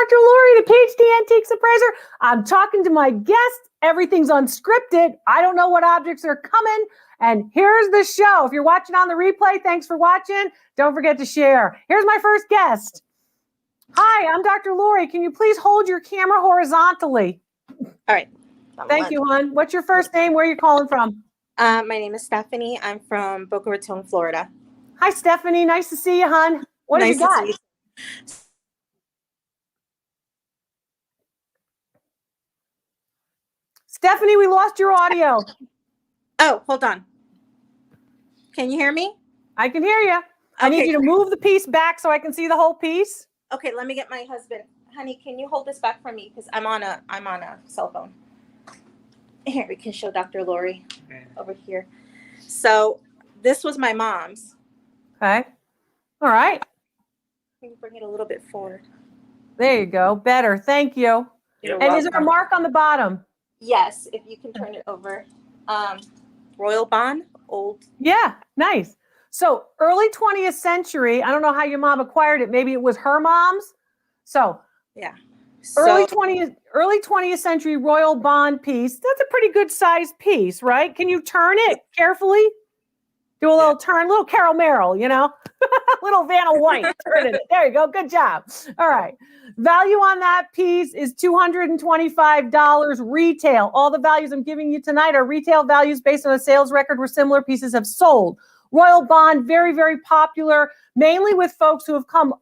Dr. Lori, the Ph.D. Antiques Appraiser. I'm talking to my guest. Everything's unscripted. I don't know what objects are coming. And here's the show. If you're watching on the replay, thanks for watching. Don't forget to share. Here's my first guest. Hi, I'm Dr. Lori. Can you please hold your camera horizontally? All right. Thank you, hon. What's your first name? Where are you calling from? My name is Stephanie. I'm from Boca Raton, Florida. Hi, Stephanie. Nice to see you, hon. What have you got? See you. Stephanie, we lost your audio. Oh, hold on. Can you hear me? I can hear you. I need you to move the piece back so I can see the whole piece. Okay, let me get my husband. Honey, can you hold this back for me? Because I'm on a cell phone. Here, we can show Dr. Lori over here. So this was my mom's. Okay. All right. Can you bring it a little bit forward? There you go. Better. Thank you. You're and is there a mark on the bottom? Yes, if you can turn it over. Royal Bonn, old. Yeah, nice. So early 20th century, I don't know how your mom acquired it. Maybe it was her mom's. So yeah. Early 20th century Royal Bonn piece. That's a pretty good sized piece, right? Can you turn it carefully? Do a little turn, little Carol Merrill, you know, little Vanna White. Turn it. There you go. Good job. All right. Value on that piece is $225 retail. All the values I'm giving you tonight are retail values based on a sales record where similar pieces have sold. Royal Bonn, very, very popular, mainly with folks who have come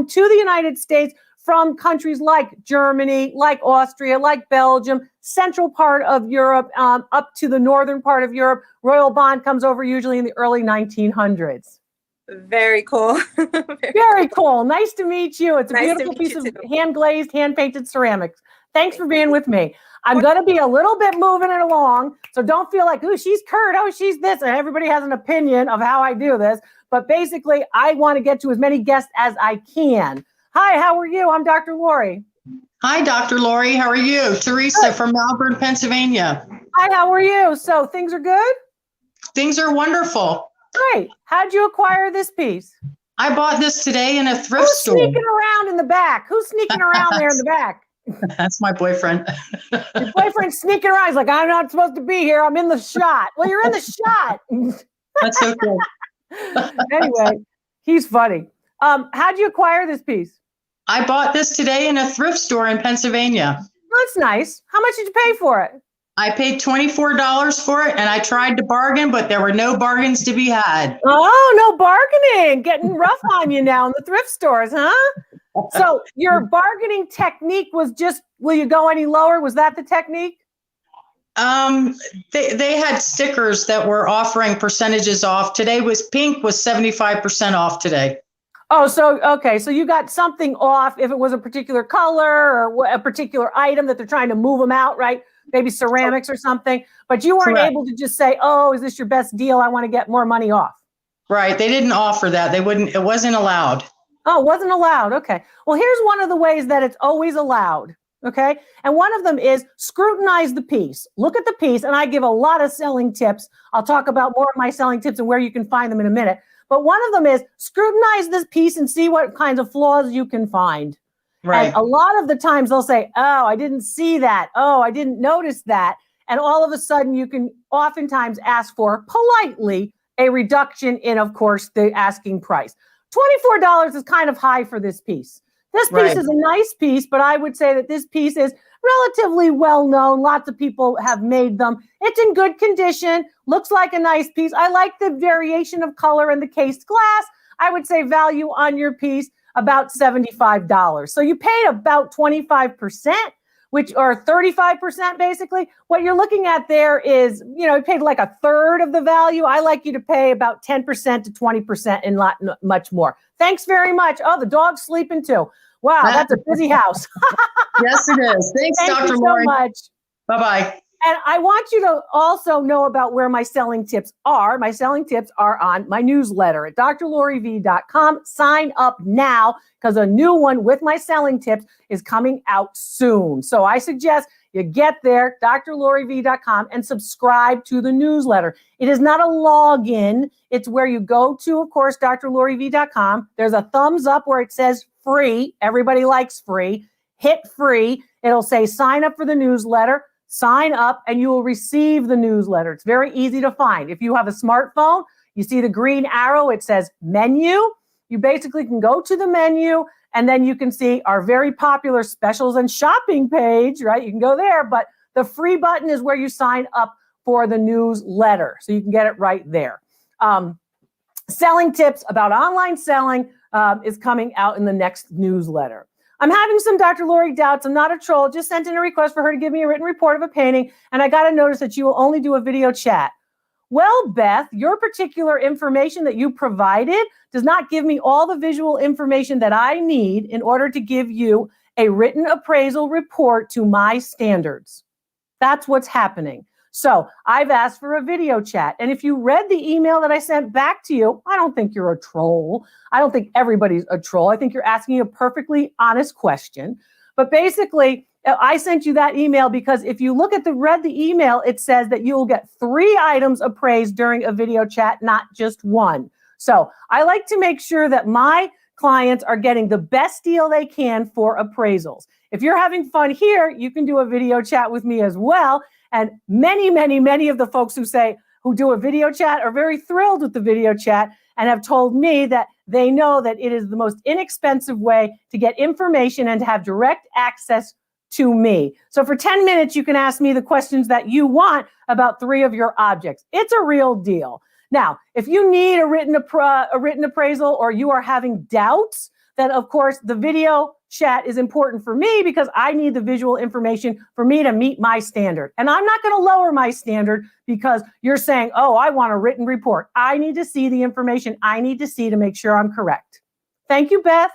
to the United States from countries like Germany, like Austria, like Belgium, central part of Europe, up to the northern part of Europe. Royal Bonn comes over usually in the early 1900s. Very cool. Very cool. Nice to meet you. It's a beautiful piece of hand-glazed, hand-painted ceramics. Thanks for being with me. I'm going to be a little bit moving it along, so don't feel like, ooh, she's Kurt, oh, she's this, and everybody has an opinion of how I do this. But basically, I want to get to as many guests as I can. Hi, how are you? I'm Dr. Lori. Hi, Dr. Lori. How are you? Teresa from Malvern, Pennsylvania. Hi, how are you? So things are good? Things are wonderful. Great. How'd you acquire this piece? I bought this today in a thrift store. Who's sneaking around in the back? Who's sneaking around there in the back? That's my boyfriend. Your boyfriend's sneaking around. He's like, I'm not supposed to be here. I'm in the shot. Well, you're in the shot. That's so cool. Anyway, he's funny. How'd you acquire this piece? I bought this today in a thrift store in Pennsylvania. That's nice. How much did you pay for it? I paid $24 for it, and I tried to bargain, but there were no bargains to be had. Oh, no bargaining. Getting rough on you now in the thrift stores, huh? So your bargaining technique was just, will you go any lower? Was that the technique? They had stickers that were offering percentages off. Today was 75% off today. Oh, so, okay. So you got something off if it was a particular color or a particular item that they're trying to move them out, right? Maybe ceramics or something, but you weren't able to just say, oh, is this your best deal? I want to get more money off. Right. They didn't offer that. It wasn't allowed. Oh, it wasn't allowed. Okay. Well, here's one of the ways that it's always allowed. Okay. And one of them is scrutinize the piece. Look at the piece. And I give a lot of selling tips. I'll talk about more of my selling tips and where you can find them in a minute. But one of them is scrutinize this piece and see what kinds of flaws you can find. Right. And a lot of the times they'll say, oh, I didn't see that. Oh, I didn't notice that. And all of a sudden you can oftentimes ask for politely a reduction in, of course, the asking price. $24 is kind of high for this piece. This piece is a nice piece, but I would say that this piece is relatively well known. Lots of people have made them. It's in good condition. Looks like a nice piece. I like the variation of color in the cased glass. I would say value on your piece about $75. So you paid about 25%, or 35% basically. What you're looking at there is, you paid like a third of the value. I like you to pay about 10% to 20% and not much more. Thanks very much. Oh, the dog's sleeping too. Wow, that's a busy house. Yes, it is. Thanks, Dr. Lori. So much. Bye-bye. And I want you to also know about where my selling tips are. My selling tips are on my newsletter at drloriv.com. Sign up now because a new one with my selling tips is coming out soon. So I suggest you get there, drloriv.com, and subscribe to the newsletter. It is not a login. It's where you go to, of course, drloriv.com. There's a thumbs up where it says free. Everybody likes free. hit free. It'll say sign up for the newsletter, sign up, and you will receive the newsletter. It's very easy to find. If you have a smartphone, you see the green arrow, it says menu. You basically can go to the menu, and then you can see our very popular specials and shopping page, right? You can go there, but the free button is where you sign up for the newsletter. So you can get it right there. Selling tips about online selling is coming out in the next newsletter. I'm having some Dr. Lori doubts. I'm not a troll. Just sent in a request for her to give me a written report of a painting, and I got a notice that you will only do a video chat. Well, Beth, your particular information that you provided does not give me all the visual information that I need in order to give you a written appraisal report to my standards. That's what's happening. So I've asked for a video chat. And if you read the email that I sent back to you, I don't think you're a troll. I don't think everybody's a troll. I think you're asking a perfectly honest question. But basically, I sent you that email because if you look at read the email, it says that you will get 3 items appraised during a video chat, not just 1. So I like to make sure that my clients are getting the best deal they can for appraisals. If you're having fun here, you can do a video chat with me as well. And many of the folks who do a video chat are very thrilled with the video chat and have told me that they know that it is the most inexpensive way to get information and to have direct access to me. So for 10 minutes, you can ask me the questions that you want about 3 of your objects. It's a real deal. Now, if you need a written appraisal or you are having doubts, then of course the video chat is important for me because I need the visual information for me to meet my standard. And I'm not going to lower my standard because you're saying, oh, I want a written report. I need to see the information I need to see to make sure I'm correct. Thank you, Beth.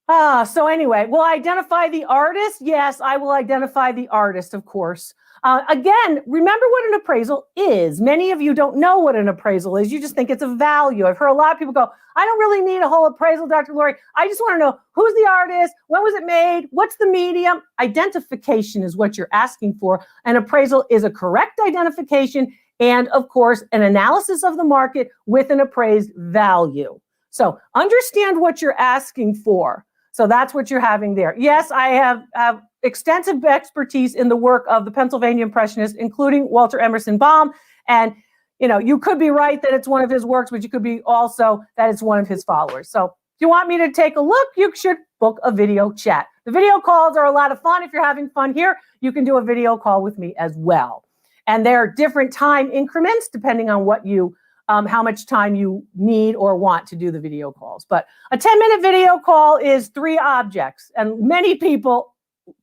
So anyway, will I identify the artist? Yes, I will identify the artist, of course. Again, remember what an appraisal is. Many of you don't know what an appraisal is. You just think it's a value. I've heard a lot of people go, I don't really need a whole appraisal, Dr. Lori. I just want to know who's the artist, when was it made, what's the medium? Identification is what you're asking for. An appraisal is a correct identification and, of course, an analysis of the market with an appraised value. So understand what you're asking for. So that's what you're having there. Yes, I have extensive expertise in the work of the Pennsylvania Impressionists, including Walter Emerson Baum. And, you know, you could be right that it's one of his works, but you could be also that it's one of his followers. So if you want me to take a look, you should book a video chat. The video calls are a lot of fun. If you're having fun here, you can do a video call with me as well. And there are different time increments depending on what you how much time you need or want to do the video calls. But a 10-minute video call is 3 objects, and many people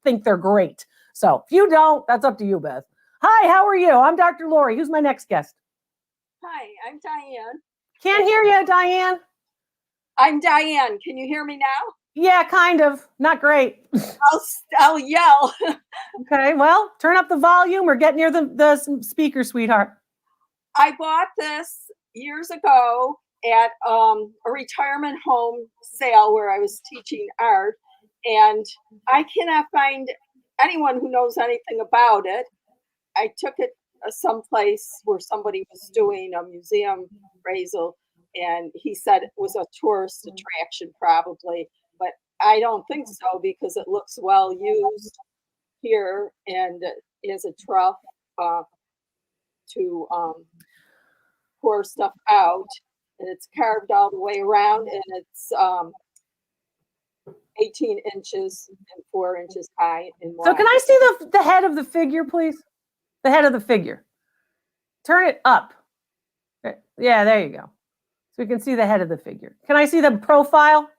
think they're great. So if you don't, that's up to you, Beth. Hi, how are you? I'm Dr. Lori. Who's my next guest? Hi, I'm Diane. Can't hear you, Diane. I'm Diane. Can you hear me now? Yeah, kind of. Not great. I'll yell. Okay, well, turn up the volume or get near the speaker, sweetheart. I bought this years ago at a retirement home sale where I was teaching art, and I cannot find anyone who knows anything about it. I took it someplace where somebody was doing a museum appraisal, and he said it was a tourist attraction probably, but I don't think so because it looks well used here and it has a trough to pour stuff out, and it's carved all the way around, and it's 18 inches and 4 inches high and wide. So can I see the head of the figure, please? The head of the figure. Turn it up. Yeah, there you go. So we can see the head of the figure. Can I see the profile?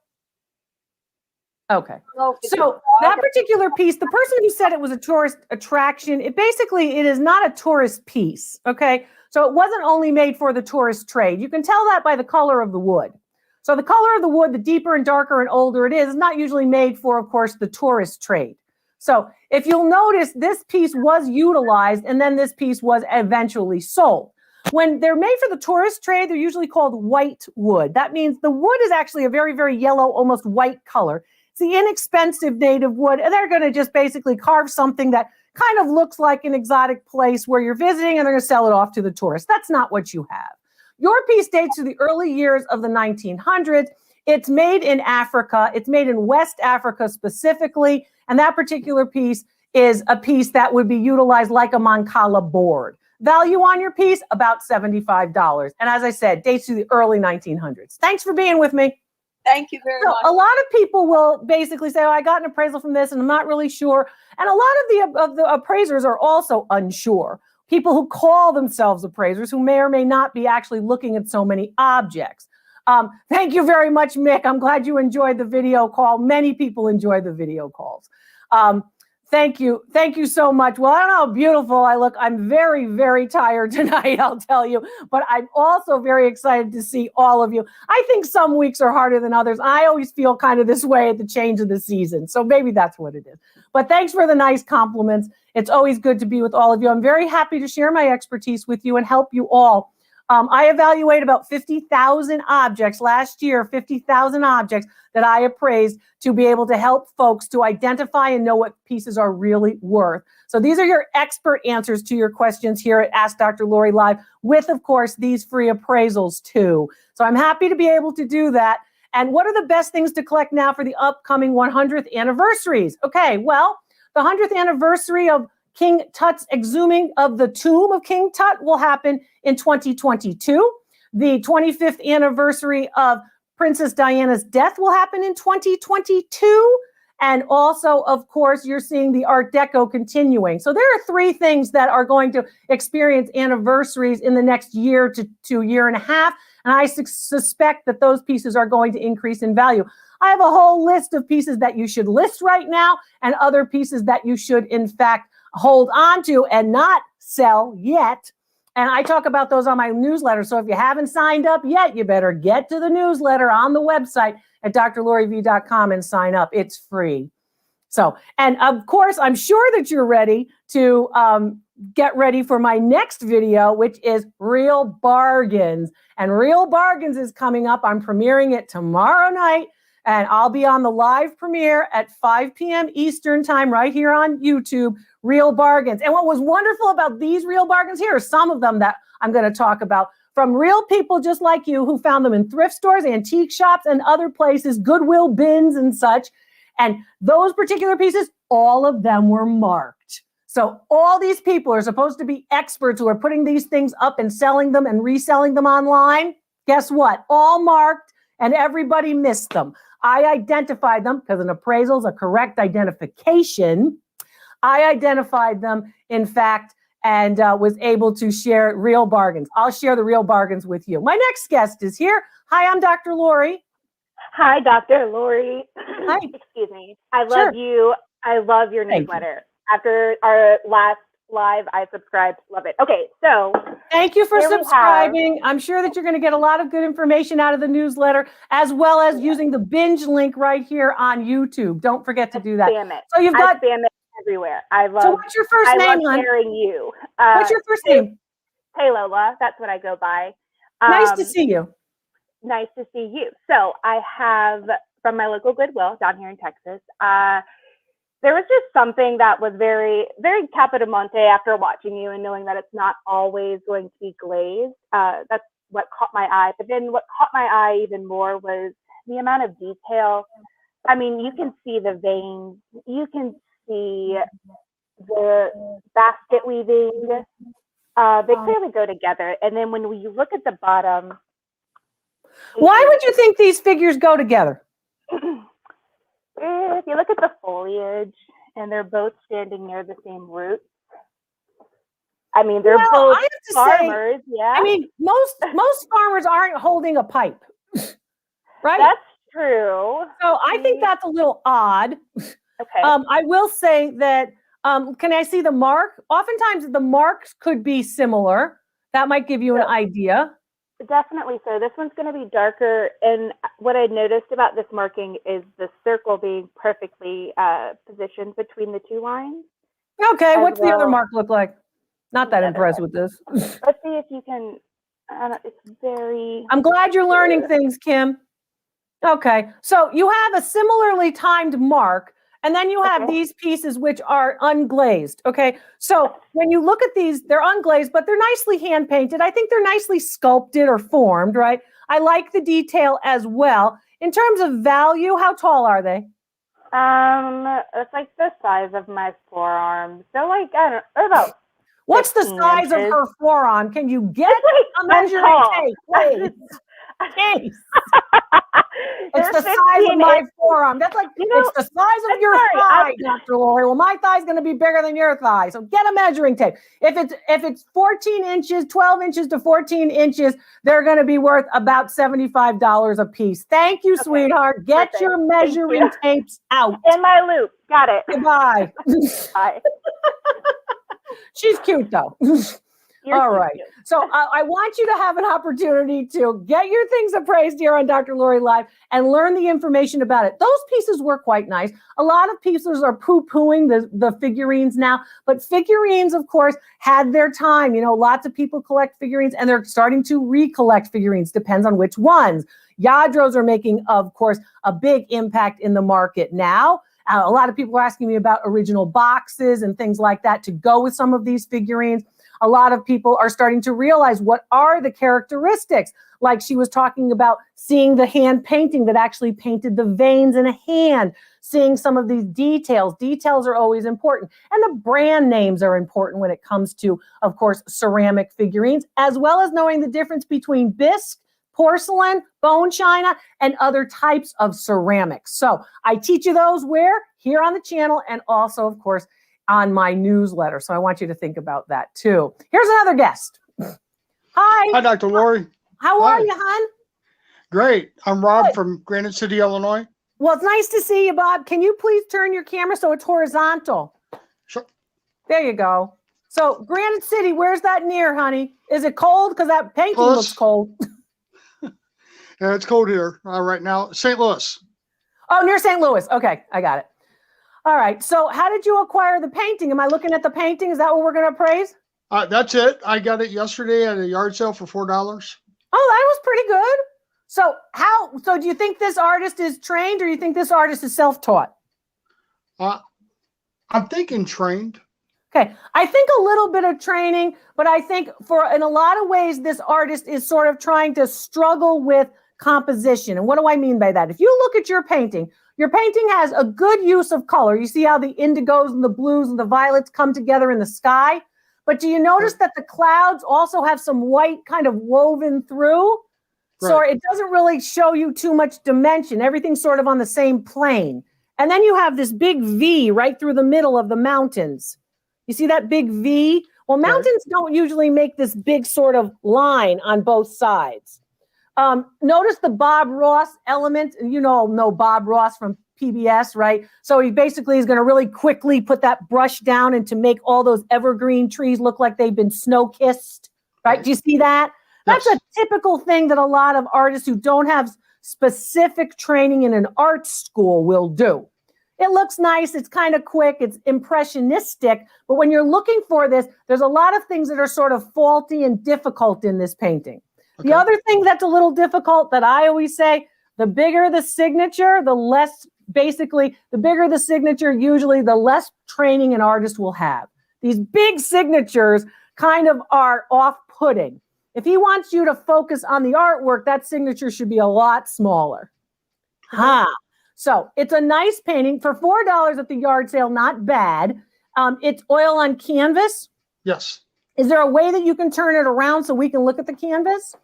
Okay. So that particular piece, the person who said it was a tourist attraction, it is not a tourist piece, okay? So it wasn't only made for the tourist trade. You can tell that by the color of the wood. So the color of the wood, the deeper and darker and older it is not usually made for, of course, the tourist trade. So if you'll notice, this piece was utilized and then this piece was eventually sold. When they're made for the tourist trade, they're usually called white wood. That means the wood is actually a very, very yellow, almost white color. It's the inexpensive native wood, and they're going to just basically carve something that kind of looks like an exotic place where you're visiting, and they're going to sell it off to the tourists. That's not what you have. Your piece dates to the early years of the 1900s. It's made in Africa. It's made in West Africa specifically. And that particular piece is a piece that would be utilized like a Mancala board. Value on your piece, about $75. And as I said, dates to the early 1900s. Thanks for being with me. Thank you very much. A lot of people will basically say, oh, I got an appraisal from this and I'm not really sure. And a lot of the appraisers are also unsure. People who call themselves appraisers who may or may not be actually looking at so many objects. Thank you very much, Mick. I'm glad you enjoyed the video call. Many people enjoy the video calls. Thank you. Thank you so much. Well, I don't know how beautiful I look. I'm very, very tired tonight, I'll tell you. But I'm also very excited to see all of you. I think some weeks are harder than others. I always feel kind of this way at the change of the season. So maybe that's what it is. But thanks for the nice compliments. It's always good to be with all of you. I'm very happy to share my expertise with you and help you all. I evaluated about 50,000 objects last year, 50,000 objects that I appraised to be able to help folks to identify and know what pieces are really worth. So these are your expert answers to your questions here at Ask Dr. Lori Live with, of course, these free appraisals too. So I'm happy to be able to do that. And what are the best things to collect now for the upcoming 100th anniversaries? Okay, well, the 100th anniversary of King Tut's exhuming of the tomb of King Tut will happen in 2022. The 25th anniversary of Princess Diana's death will happen in 2022. And also, of course, you're seeing the Art Deco continuing. So there are three things that are going to experience anniversaries in the next year to year and a half. And I suspect that those pieces are going to increase in value. I have a whole list of pieces that you should list right now and other pieces that you should, in fact, hold on to and not sell yet. And I talk about those on my newsletter. So if you haven't signed up yet, you better get to the newsletter on the website at drloriv.com and sign up. It's free. So, and of course, I'm sure that you're ready to get ready for my next video, which is Real Bargains. And Real Bargains is coming up. I'm premiering it tomorrow night. And I'll be on the live premiere at 5 p.m. Eastern time right here on YouTube, Real Bargains. And what was wonderful about these Real Bargains, here are some of them that I'm going to talk about from real people just like you who found them in thrift stores, antique shops, and other places, Goodwill bins and such. And those particular pieces, all of them were marked. So all these people are supposed to be experts who are putting these things up and selling them and reselling them online. Guess what? All marked, and everybody missed them. I identified them because an appraisal is a correct identification. I identified them, in fact, and was able to share Real Bargains. I'll share the Real Bargains with you. My next guest is here. Hi, I'm Dr. Lori. Hi, Dr. Lori. Hi. Excuse me. I love you. I love your newsletter. After our last live, I subscribed. Love it. Okay, so thank you for subscribing. I'm sure that you're going to get a lot of good information out of the newsletter, as well as using the Binge Link right here on YouTube. Don't forget to do that. Spam it. So you've got spam it everywhere. I love. So what's your first name, hon? Hearing you. What's your first name? Hey Lola. That's what I go by. Nice to see you. Nice to see you. So I have from my local Goodwill down here in Texas. There was just something that was very, very Capodimonte after watching you and knowing that it's not always going to be glazed. That's what caught my eye. But then what caught my eye even more was the amount of detail. I mean, you can see the veins. You can see the basket weaving. They clearly go together. And then when you look at the bottom. Why would you think these figures go together? If you look at the foliage and they're both standing near the same roots. I mean, they're both farmers, yeah. I mean, most farmers aren't holding a pipe, right? That's true. So I think that's a little odd. Okay. I will say that, can I see the mark? Oftentimes the marks could be similar. That might give you an idea. Definitely so. This one's going to be darker. And what I noticed about this marking is the circle being perfectly positioned between the two lines. Okay. What's the other mark look like? Not that impressed with this. Let's see if you can. It's very. I'm glad you're learning things, Kim. Okay. So you have a similarly timed mark. And then you have these pieces which are unglazed, okay? So when you look at these, they're unglazed, but they're nicely hand painted. I think they're nicely sculpted or formed, right? I like the detail as well. In terms of value, how tall are they? It's like the size of my forearm. So like, I don't know, about What's the 15 size of inches. her forearm? Can you get It's a like, I'm measuring tall. tape, please? Please. It's They're the size of 15 my inches. forearm. That's like, You know, it's the size of I'm your sorry, thigh, Dr. Lori. Well, my thigh's going to be bigger than your thigh. So get a measuring tape. If it's 14 inches, 12 inches to 14 inches, they're going to be worth about $75 a piece. Thank you, Okay. sweetheart. Get Perfect. your Thank measuring you. tapes out. In my loop. Got it. Goodbye. Bye. She's cute, though. You're All cute, right. too. So I want you to have an opportunity to get your things appraised here on Dr. Lori Live and learn the information about it. Those pieces were quite nice. A lot of pieces are poo-pooing the figurines now, but figurines, of course, had their time. You know, lots of people collect figurines and they're starting to recollect figurines. Depends on which ones. Lladros are making, of course, a big impact in the market now. A lot of people are asking me about original boxes and things like that to go with some of these figurines. A lot of people are starting to realize what are the characteristics. Like she was talking about seeing the hand painting that actually painted the veins in a hand, seeing some of these details. Details are always important. And the brand names are important when it comes to, of course, ceramic figurines, as well as knowing the difference between bisque, porcelain, bone china, and other types of ceramics. So I teach you those where? Here on the channel, and also, of course, on my newsletter. So I want you to think about that too. Here's another guest. Hi. Hi, Dr. Lori. How Hi. are you, hon? Great. I'm Rob Good. from Granite City, Illinois. Well, it's nice to see you, Bob. Can you please turn your camera so it's horizontal? Sure. There you go. So Granite City, where's that near, honey? Is it cold? Because that painting Close. looks cold. Yeah, it's cold here right now. St. Louis. Oh, near St. Louis. Okay, I got it. All right. So how did you acquire the painting? Am I looking at the painting? Is that what we're going to appraise? That's it. I got it yesterday at a yard sale for $4. Oh, that was pretty good. So do you think this artist is trained or do you think this artist is self-taught? I'm thinking trained. Okay. I think a little bit of training, but I think in a lot of ways, this artist is sort of trying to struggle with composition. And what do I mean by that? If you look at your painting has a good use of color. You see how the indigos and the blues and the violets come together in the sky? But do you notice that the clouds also have some white kind of woven through? So Right. it doesn't really show you too much dimension. Everything's sort of on the same plane. And then you have this big V right through the middle of the mountains. You see that big V? Well, mountains don't usually make this big sort of line on both sides. Notice the Bob Ross element. You know Bob Ross from PBS, right? So he basically is going to really quickly put that brush down and to make all those evergreen trees look like they've been snow-kissed, right? Do you see that? That's Yes. a typical thing that a lot of artists who don't have specific training in an art school will do. It looks nice. It's kind of quick. It's impressionistic. But when you're looking for this, there's a lot of things that are sort of faulty and difficult in this painting. Okay. The other thing that's a little difficult that I always say, the bigger the signature, the bigger the signature, usually the less training an artist will have. These big signatures kind of are off-putting. If he wants you to focus on the artwork, that signature should be a lot smaller. So it's a nice painting for $4 at the yard sale. Not bad. It's oil on canvas. Yes. Is there a way that you can turn it around so we can look at the canvas?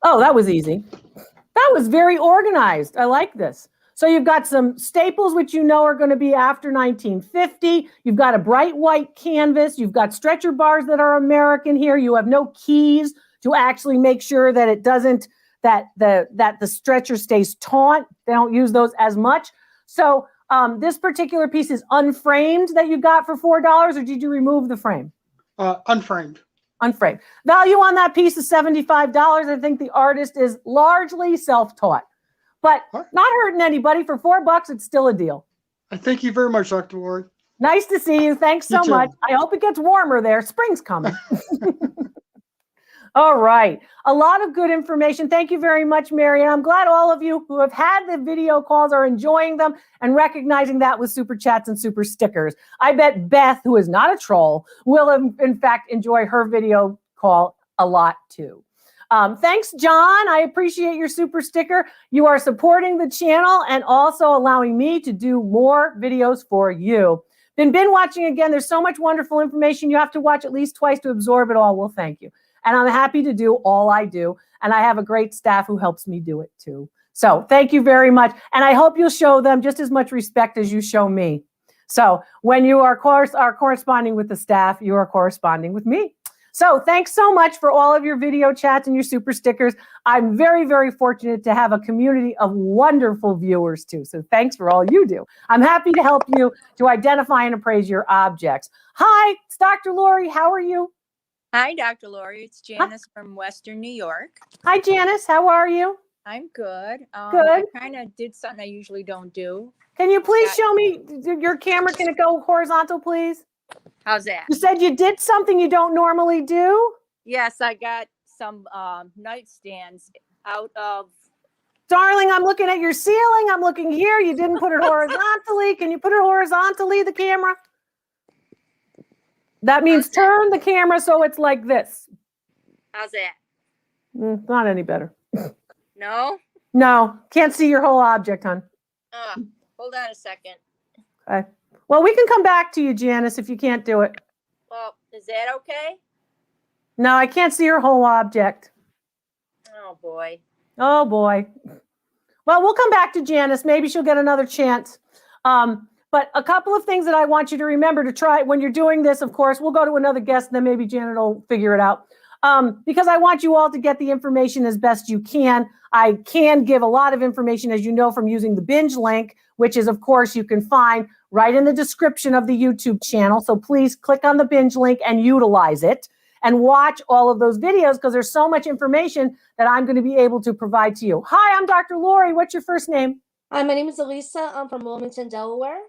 Oh, that was easy. That was very organized. I like this. So you've got some staples, which you know are going to be after 1950. You've got a bright white canvas. You've got stretcher bars that are American here. You have no keys to actually make sure that it doesn't, that the stretcher stays taut. They don't use those as much. So this particular piece is unframed that you got for $4, or did you remove the frame? Unframed. Unframed. Value on that piece is $75. I think the artist is largely self-taught, but not hurting anybody. For $4, it's still a deal. Thank you very much, Dr. Lori. Nice to see you. Thanks so You too. much. I hope it gets warmer there. Spring's coming. All right. A lot of good information. Thank you very much, Mary. And I'm glad all of you who have had the video calls are enjoying them and recognizing that with super chats and super stickers. I bet Beth, who is not a troll, will in fact enjoy her video call a lot too. Thanks, John. I appreciate your super sticker. You are supporting the channel and also allowing me to do more videos for you. Been watching again. There's so much wonderful information. You have to watch at least twice to absorb it all. Well, thank you. And I'm happy to do all I do. And I have a great staff who helps me do it too. So thank you very much. And I hope you'll show them just as much respect as you show me. So when you are corresponding with the staff, you are corresponding with me. So thanks so much for all of your video chats and your super stickers. I'm very, very fortunate to have a community of wonderful viewers too. So thanks for all you do. I'm happy to help you to identify and appraise your objects. Hi, it's Dr. Lori. How are you? Hi, Dr. Lori. It's Janice from Western New York. Hi, Janice. How are you? I'm good. Good. I kind of did something I usually don't do. Can you please show me your camera? Can it go horizontal, please? How's that? You said you did something you don't normally do? Yes, I got some nightstands out of... Darling, I'm looking at your ceiling. I'm looking here. You didn't put it horizontally. Can you put it horizontally, the camera? That means turn the camera so it's like this. How's that? Not any better. No? No, can't see your whole object, hon. Hold on a second. Okay. Well, we can come back to you, Janice, if you can't do it. Well, is that okay? No, I can't see your whole object. Oh, boy. Oh, boy. Well, we'll come back to Janice. Maybe she'll get another chance. But a couple of things that I want you to remember to try when you're doing this, of course, we'll go to another guest, and then maybe Janet will figure it out. Because I want you all to get the information as best you can. I can give a lot of information, as you know, from using the Binge Link, which is, of course, you can find right in the description of the YouTube channel. So please click on the Binge Link and utilize it and watch all of those videos because there's so much information that I'm going to be able to provide to you. Hi, I'm Dr. Lori. What's your first name? Hi, my name is Elisa. I'm from Wilmington, Delaware.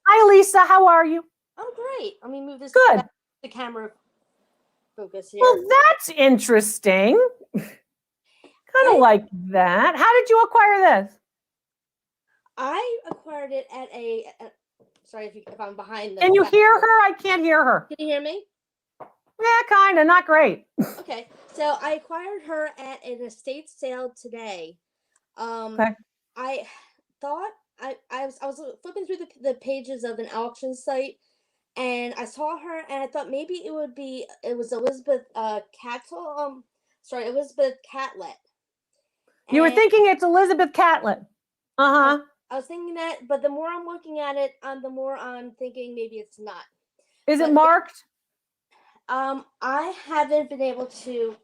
Hi, Lisa. How are you? I'm great. Let me move this Good. back to the camera focus here. Well, that's interesting. Kind of like that. How did you acquire this? I acquired it at a sorry if I'm behind. Can you hear her? I can't hear her. Can you hear me? Yeah, kind of. Not great. Okay, so I acquired her at an estate sale today. Okay. I thought I was flipping through the pages of an auction site, and I saw her, and I thought maybe it was Elizabeth Elizabeth Catlett. You were thinking it's Elizabeth Catlett. Uh-huh. I was thinking that, but the more I'm looking at it, the more I'm thinking maybe it's not. Is it marked? I haven't been able to.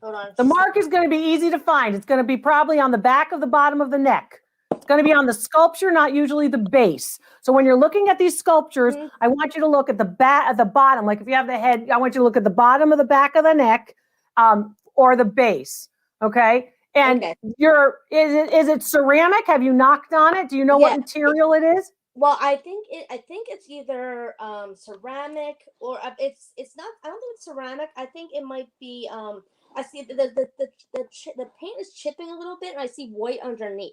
Hold on. The mark is going to be easy to find. It's going to be probably on the back of the bottom of the neck. It's going to be on the sculpture, not usually the base. So when you're looking at these sculptures, I want you to look at the bottom. Like if you have the head, I want you to look at the bottom of the back of the neck, or the base. Okay. And is it ceramic? Have you knocked on it? Do you know what material it is? Well, I think it's either ceramic or it's not. I don't think it's ceramic. I think it might be. I see the paint is chipping a little bit, and I see white underneath.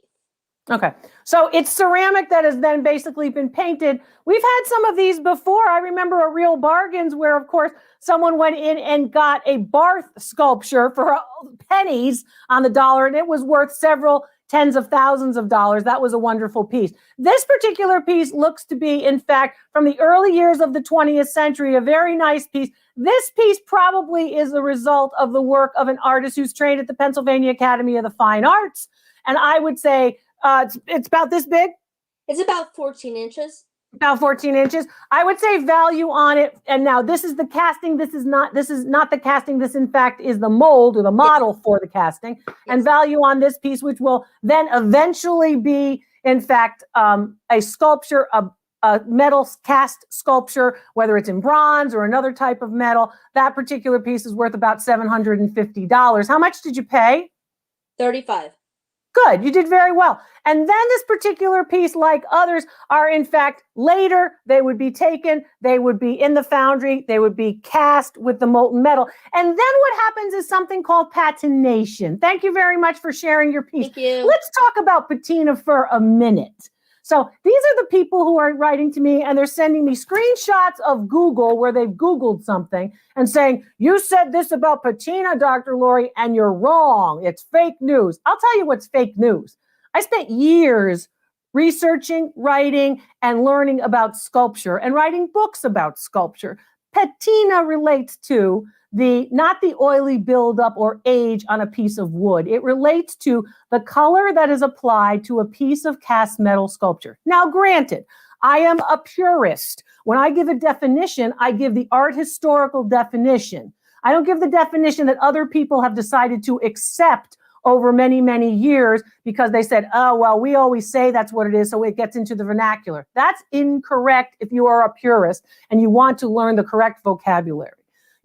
Okay, so it's ceramic that has then basically been painted. We've had some of these before. I remember a Real Bargains where, of course, someone went in and got a Barth sculpture for pennies on the dollar, and it was worth several tens of thousands of dollars. That was a wonderful piece. This particular piece looks to be, in fact, from the early years of the 20th century, a very nice piece. This piece probably is the result of the work of an artist who's trained at the Pennsylvania Academy of the Fine Arts. And I would say it's about this big. It's about 14 inches. About 14 inches. I would say value on it. And now this is the casting. This is not the casting. This, in fact, is the mold or the model for the casting. Yes. And value on this piece, which will then eventually be, in fact, a sculpture, a metal cast sculpture, whether it's in bronze or another type of metal. That particular piece is worth about $750. How much did you pay? $35. Good, you did very well. And then this particular piece, like others, are in fact later. They would be taken, they would be in the foundry, they would be cast with the molten metal. And then what happens is something called patination. Thank you very much for sharing your piece. Thank you. Let's talk about patina for a minute. So these are the people who are writing to me, and they're sending me screenshots of Google where they've Googled something and saying, you said this about patina, Dr. Lori, and you're wrong. It's fake news. I'll tell you what's fake news. I spent years researching, writing, and learning about sculpture and writing books about sculpture. Patina relates to not the oily buildup or age on a piece of wood. It relates to the color that is applied to a piece of cast metal sculpture. Now, granted, I am a purist. When I give a definition, I give the art historical definition. I don't give the definition that other people have decided to accept over many, many years because they said, oh, well, we always say that's what it is, so it gets into the vernacular. That's incorrect if you are a purist and you want to learn the correct vocabulary.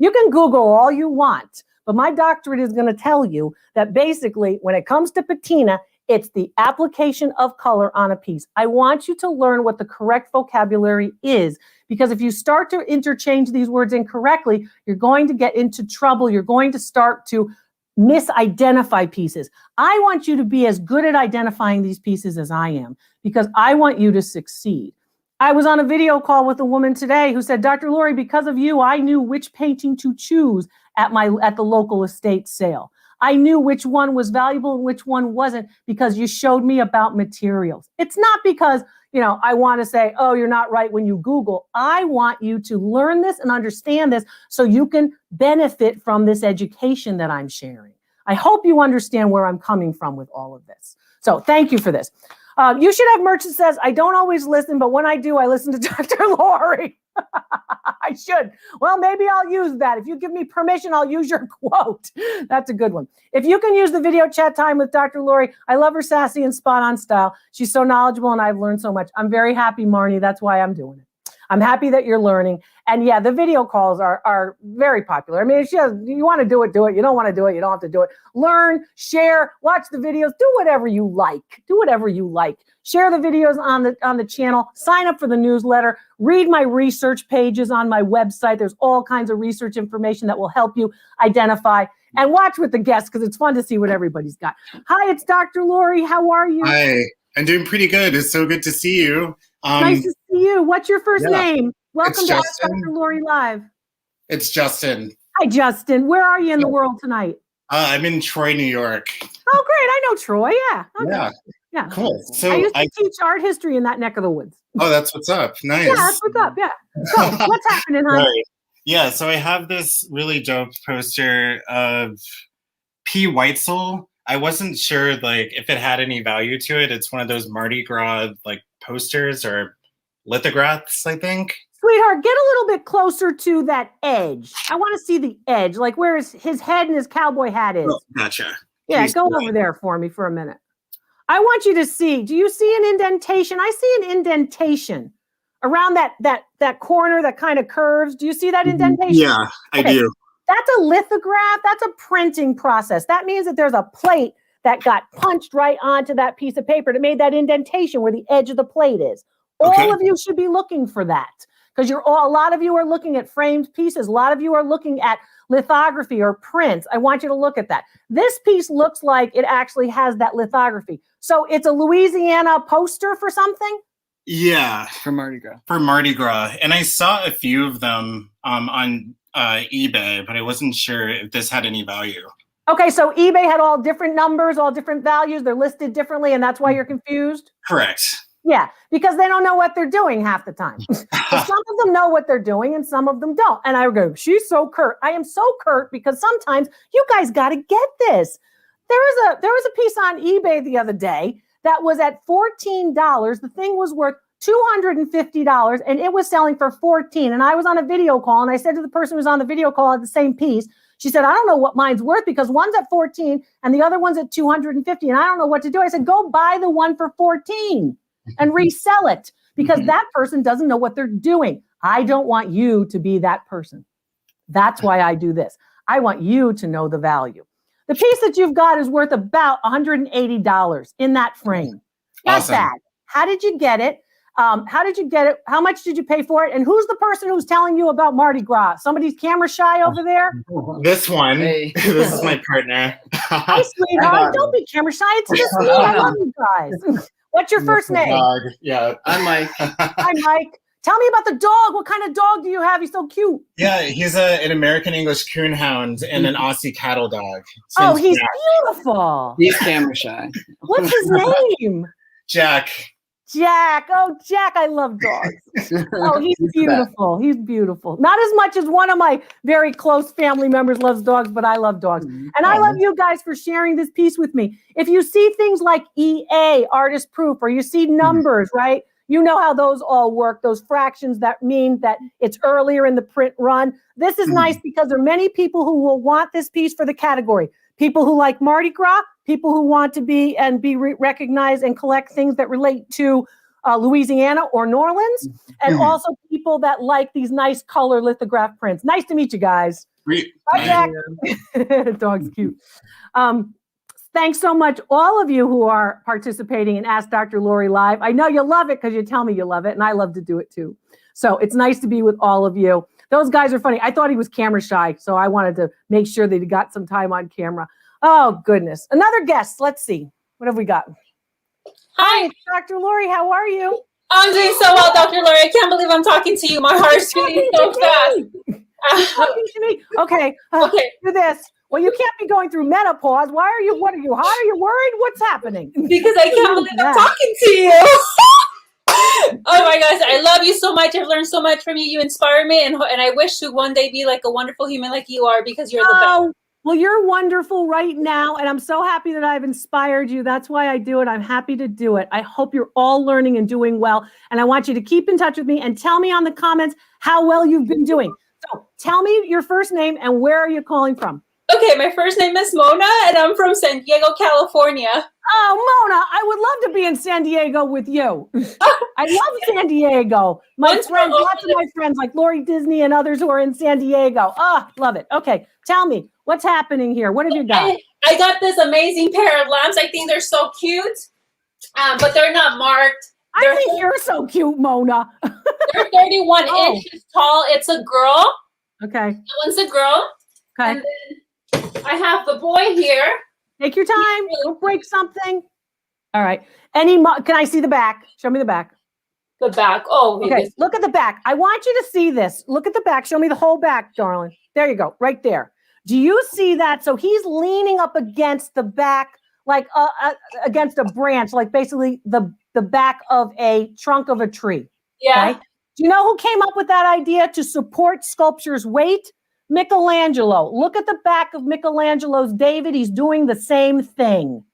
You can Google all you want, but my doctorate is going to tell you that basically when it comes to patina, it's the application of color on a piece. I want you to learn what the correct vocabulary is, because if you start to interchange these words incorrectly, you're going to get into trouble. You're going to start to misidentify pieces. I want you to be as good at identifying these pieces as I am, because I want you to succeed. I was on a video call with a woman today who said, Dr. Lori, because of you, I knew which painting to choose at the local estate sale. I knew which one was valuable and which one wasn't because you showed me about materials. It's not because, I want to say, oh, you're not right when you Google. I want you to learn this and understand this so you can benefit from this education that I'm sharing. I hope you understand where I'm coming from with all of this. So thank you for this. You should have merch that says, I don't always listen, but when I do, I listen to Dr. Lori. I should. Well, maybe I'll use that. If you give me permission, I'll use your quote. That's a good one. If you can use the video chat time with Dr. Lori, I love her sassy and spot on style. She's so knowledgeable and I've learned so much. I'm very happy, Marnie. That's why I'm doing it. I'm happy that you're learning. And yeah, the video calls are very popular. I mean, it's just, you want to do it, do it. You don't want to do it, you don't have to do it. Learn, share, watch the videos, do whatever you like. Do whatever you like. Share the videos on the channel, sign up for the newsletter, read my research pages on my website. There's all kinds of research information that will help you identify, and watch with the guests because it's fun to see what everybody's got. Hi, it's Dr. Lori. How are you? Hi, I'm doing pretty good. It's so good to see you. Nice to see you. What's your first name? Welcome to Justin. Dr. Lori Live. It's Justin. Hi, Justin. Where are you in the world tonight? I'm in Troy, New York. Oh, great. I know Troy. Yeah. Okay. Yeah. Cool. So I used to teach art history in that neck of the woods. Oh, that's what's up. Nice. Yeah, that's what's up. Yeah. So what's happening, hon? Right. Yeah. So I have this really dope poster of P. Weitzel. I wasn't sure if it had any value to it. It's one of those Mardi Gras posters or lithographs, I think. Sweetheart, get a little bit closer to that edge. I want to see the edge, like where his head and his cowboy hat is. Oh, gotcha. Yeah, go over there for me for a minute. I want you to see. Do you see an indentation? I see an indentation around that corner that kind of curves. Do you see that indentation? Yeah, I do. That's a lithograph. That's a printing process. That means that there's a plate that got punched right onto that piece of paper that made that indentation where the edge of the plate is. All of you should be looking for that because a lot of you are looking at framed pieces. A lot of you are looking at lithography or prints. I want you to look at that. This piece looks like it actually has that lithography. So it's a Louisiana poster for something? Yeah. For Mardi Gras. For Mardi Gras. And I saw a few of them on eBay, but I wasn't sure if this had any value. Okay, so eBay had all different numbers, all different values. They're listed differently, and that's why you're confused? Correct. Yeah, because they don't know what they're doing half the time. So some of them know what they're doing and some of them don't. And I go, she's so curt. I am so curt because sometimes you guys got to get this. There was a piece on eBay the other day that was at $14. The thing was worth $250 and it was selling for $14. And I was on a video call and I said to the person who was on the video call at the same piece, she said, I don't know what mine's worth because one's at 14 and the other one's at 250 and I don't know what to do. I said, go buy the one for 14 and resell it because that person doesn't know what they're doing. I don't want you to be that person. That's why I do this. I want you to know the value. The piece that you've got is worth about $180 in that frame. Not bad. How did you get it? How did you get it? How much did you pay for it? And who's the person who's telling you about Mardi Gras? Somebody's camera shy over there? This one. Hey. This is my partner. Hi, sweetheart. Don't be camera shy. It's just me. I love you guys. What's your first name? Dog. Yeah. I'm Mike. Hi, Mike. Tell me about the dog. What kind of dog do you have? He's so cute. Yeah, he's an American English coonhound and an Aussie cattle dog. Oh, His name's he's Jack. beautiful. He's camera shy. What's his name? Jack. Jack. Oh, Jack, I love dogs. Oh, he's beautiful. He's beautiful. Not as much as one of my very close family members loves dogs, but I love dogs. And I love you guys for sharing this piece with me. If you see things like EA, artist proof, or you see numbers, right? You know how those all work, those fractions that mean that it's earlier in the print run. This is nice because there are many people who will want this piece for the category. People who like Mardi Gras, people who want to be recognized and collect things that relate to Louisiana or New Orleans, and also people that like these nice color lithograph prints. Nice to meet you guys. Great. Hi, Jack. The dog's cute. Thanks so much, all of you who are participating in Ask Dr. Lori Live. I know you love it because you tell me you love it, and I love to do it too. So it's nice to be with all of you. Those guys are funny. I thought he was camera shy, so I wanted to make sure that he got some time on camera. Oh, goodness. Another guest. Let's see. What have we got? Hi, it's Dr. Lori. How are you? I'm doing so well, Dr. Lori. I can't believe I'm talking to you. My heart's beating so fast. Talking to me. Okay. Okay. Do this. Well, you can't be going through menopause. Why are you? What are you? Hot? Are you worried? What's happening? Because I can't believe I'm talking to you. Oh my gosh, I love you so much. I've learned so much from you. You inspire me, and I wish to one day be like a wonderful human like you are, because you're the best. Well, you're wonderful right now, and I'm so happy that I've inspired you. That's why I do it. I'm happy to do it. I hope you're all learning and doing well, and I want you to keep in touch with me and tell me on the comments how well you've been doing. So tell me your first name and where are you calling from? Okay, my first name is Mona, and I'm from San Diego, California. Oh, Mona, I would love to be in San Diego with you. I love San Diego. My friends, lots of my friends like Lori Disney and others who are in San Diego. Oh, love it. Okay, tell me, what's happening here? What have you got? I got this amazing pair of lamps. I think they're so cute, but they're not marked. I think you're so cute, Mona. They're 31 inches tall. It's a girl. Okay. That one's a girl. Okay. And then I have the boy here. Take your time. Don't break something. All right. Can I see the back? Show me the back. The back. Oh, okay. Look at the back. I want you to see this. Look at the back. Show me the whole back, darling. There you go. Right there. Do you see that? So he's leaning up against the back, like against a branch, like basically the back of a trunk of a tree. Yeah. Okay? Do you know who came up with that idea to support sculpture's weight? Michelangelo. Look at the back of Michelangelo's David. He's doing the same thing.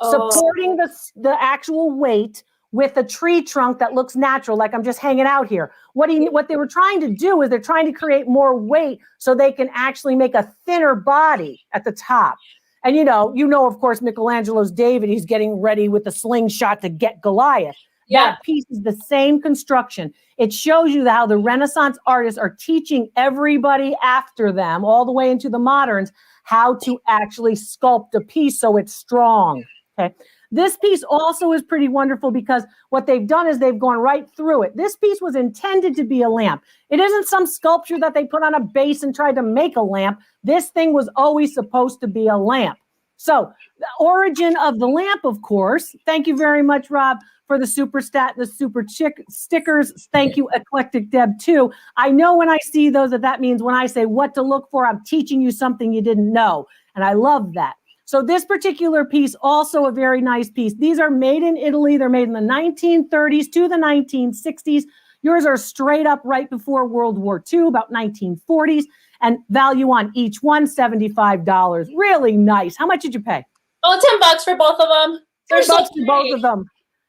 Supporting the actual weight with a tree trunk that looks natural, like I'm just hanging out here. What they were trying to do is they're trying to create more weight so they can actually make a thinner body at the top. And you know, of course, Michelangelo's David, he's getting ready with a slingshot to get Goliath. Yeah. That piece is the same construction. It shows you how the Renaissance artists are teaching everybody after them, all the way into the moderns, how to actually sculpt a piece so it's strong. Okay. This piece also is pretty wonderful because what they've done is they've gone right through it. This piece was intended to be a lamp. It isn't some sculpture that they put on a base and tried to make a lamp. This thing was always supposed to be a lamp. So the origin of the lamp, of course. Thank you very much, Rob, for the super stickers. Thank you, Eclectic Deb, too. I know when I see those that means when I say what to look for, I'm teaching you something you didn't know. And I love that. So this particular piece, also a very nice piece. These are made in Italy. They're made in the 1930s to the 1960s. Yours are straight up right before World War II, about 1940s. And value on each one, $75. Really nice. How much did you pay? Oh, $10 for both of them. $10 for both of them.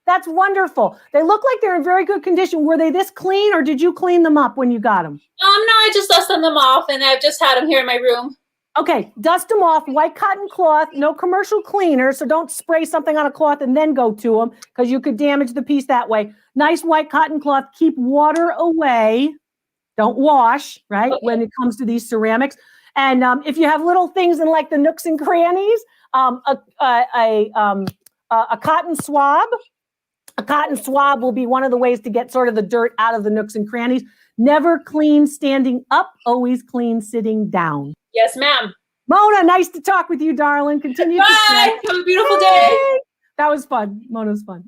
That's wonderful. They look like they're in very good condition. Were they this clean or did you clean them up when you got them? No, I just dusted them off and I've just had them here in my room. Okay, dust them off, white cotton cloth, no commercial cleaner, so don't spray something on a cloth and then go to them because you could damage the piece that way. Nice white cotton cloth, keep water away. Don't wash, right, when it comes to these ceramics. And if you have little things in like the nooks and crannies, a cotton swab. A cotton swab will be one of the ways to get sort of the dirt out of the nooks and crannies. Never clean standing up, always clean sitting down. Yes, ma'am. Mona, nice to talk with you, darling. Continue. Bye. Have a beautiful day. That was fun. Mona's fun.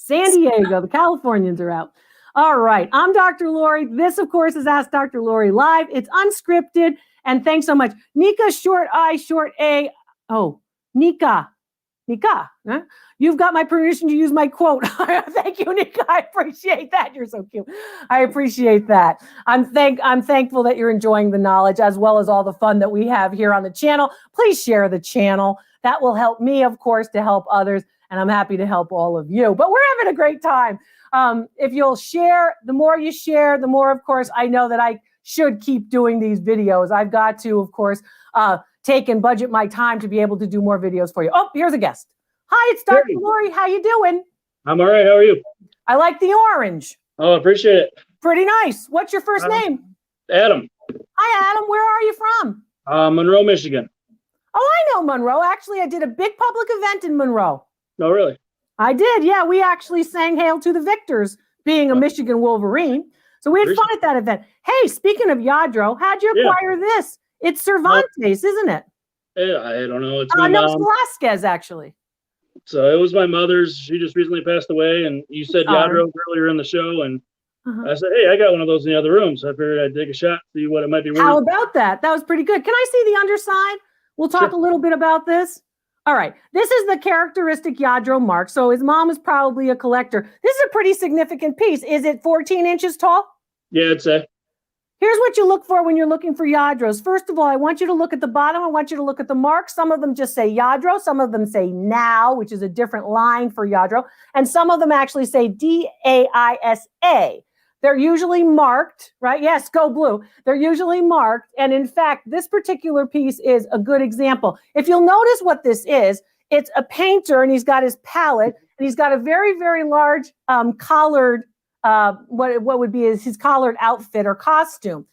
San Diego, the Californians are out. All right. I'm Dr. Lori. This, of course, is Ask Dr. Lori Live. It's unscripted. And thanks so much. Nika, short I, short A. Oh, Nika. Huh? You've got my permission to use my quote. Thank you, Nika. I appreciate that. You're so cute. I appreciate that. I'm thankful that you're enjoying the knowledge as well as all the fun that we have here on the channel. Please share the channel. That will help me, of course, to help others. And I'm happy to help all of you. But we're having a great time. If you'll share, the more you share, the more, of course, I know that I should keep doing these videos. I've got to, of course, take and budget my time to be able to do more videos for you. Oh, here's a guest. Hi, it's Dr. Lori. How you doing? I'm all right. How are you? I like the orange. Oh, appreciate it. Pretty nice. What's your first name? Adam. Hi, Adam. Where are you from? Monroe, Michigan. Oh, I know Monroe. Actually, I did a big public event in Monroe. No, really? I did. Yeah, we actually sang Hail to the Victors, being a Michigan Wolverine. So we had fun at that event. Hey, speaking of Lladro, how'd you acquire this? It's Cervantes, isn't it? I don't know. It's no, it's Velasquez, actually. So it was my mother's. She just recently passed away, and you said Lladro earlier in the show, and I said, hey, I got one of those in the other room, so I figured I'd take a shot, see what it might be worth. How about that? That was pretty good. Can I see the underside? We'll talk a little bit about this. All right. This is the characteristic Lladro mark. So his mom is probably a collector. This is a pretty significant piece. Is it 14 inches tall? Yeah, I'd say. Here's what you look for when you're looking for Lladros. First of all, I want you to look at the bottom. I want you to look at the mark. Some of them just say Lladro. Some of them say now, which is a different line for Lladro. And some of them actually say DAISA. They're usually marked, right? Yes, go blue. They're usually marked. And in fact, this particular piece is a good example. If you'll notice what this is, it's a painter and he's got his palette and he's got a very, very large collared what would be his collared outfit or costume.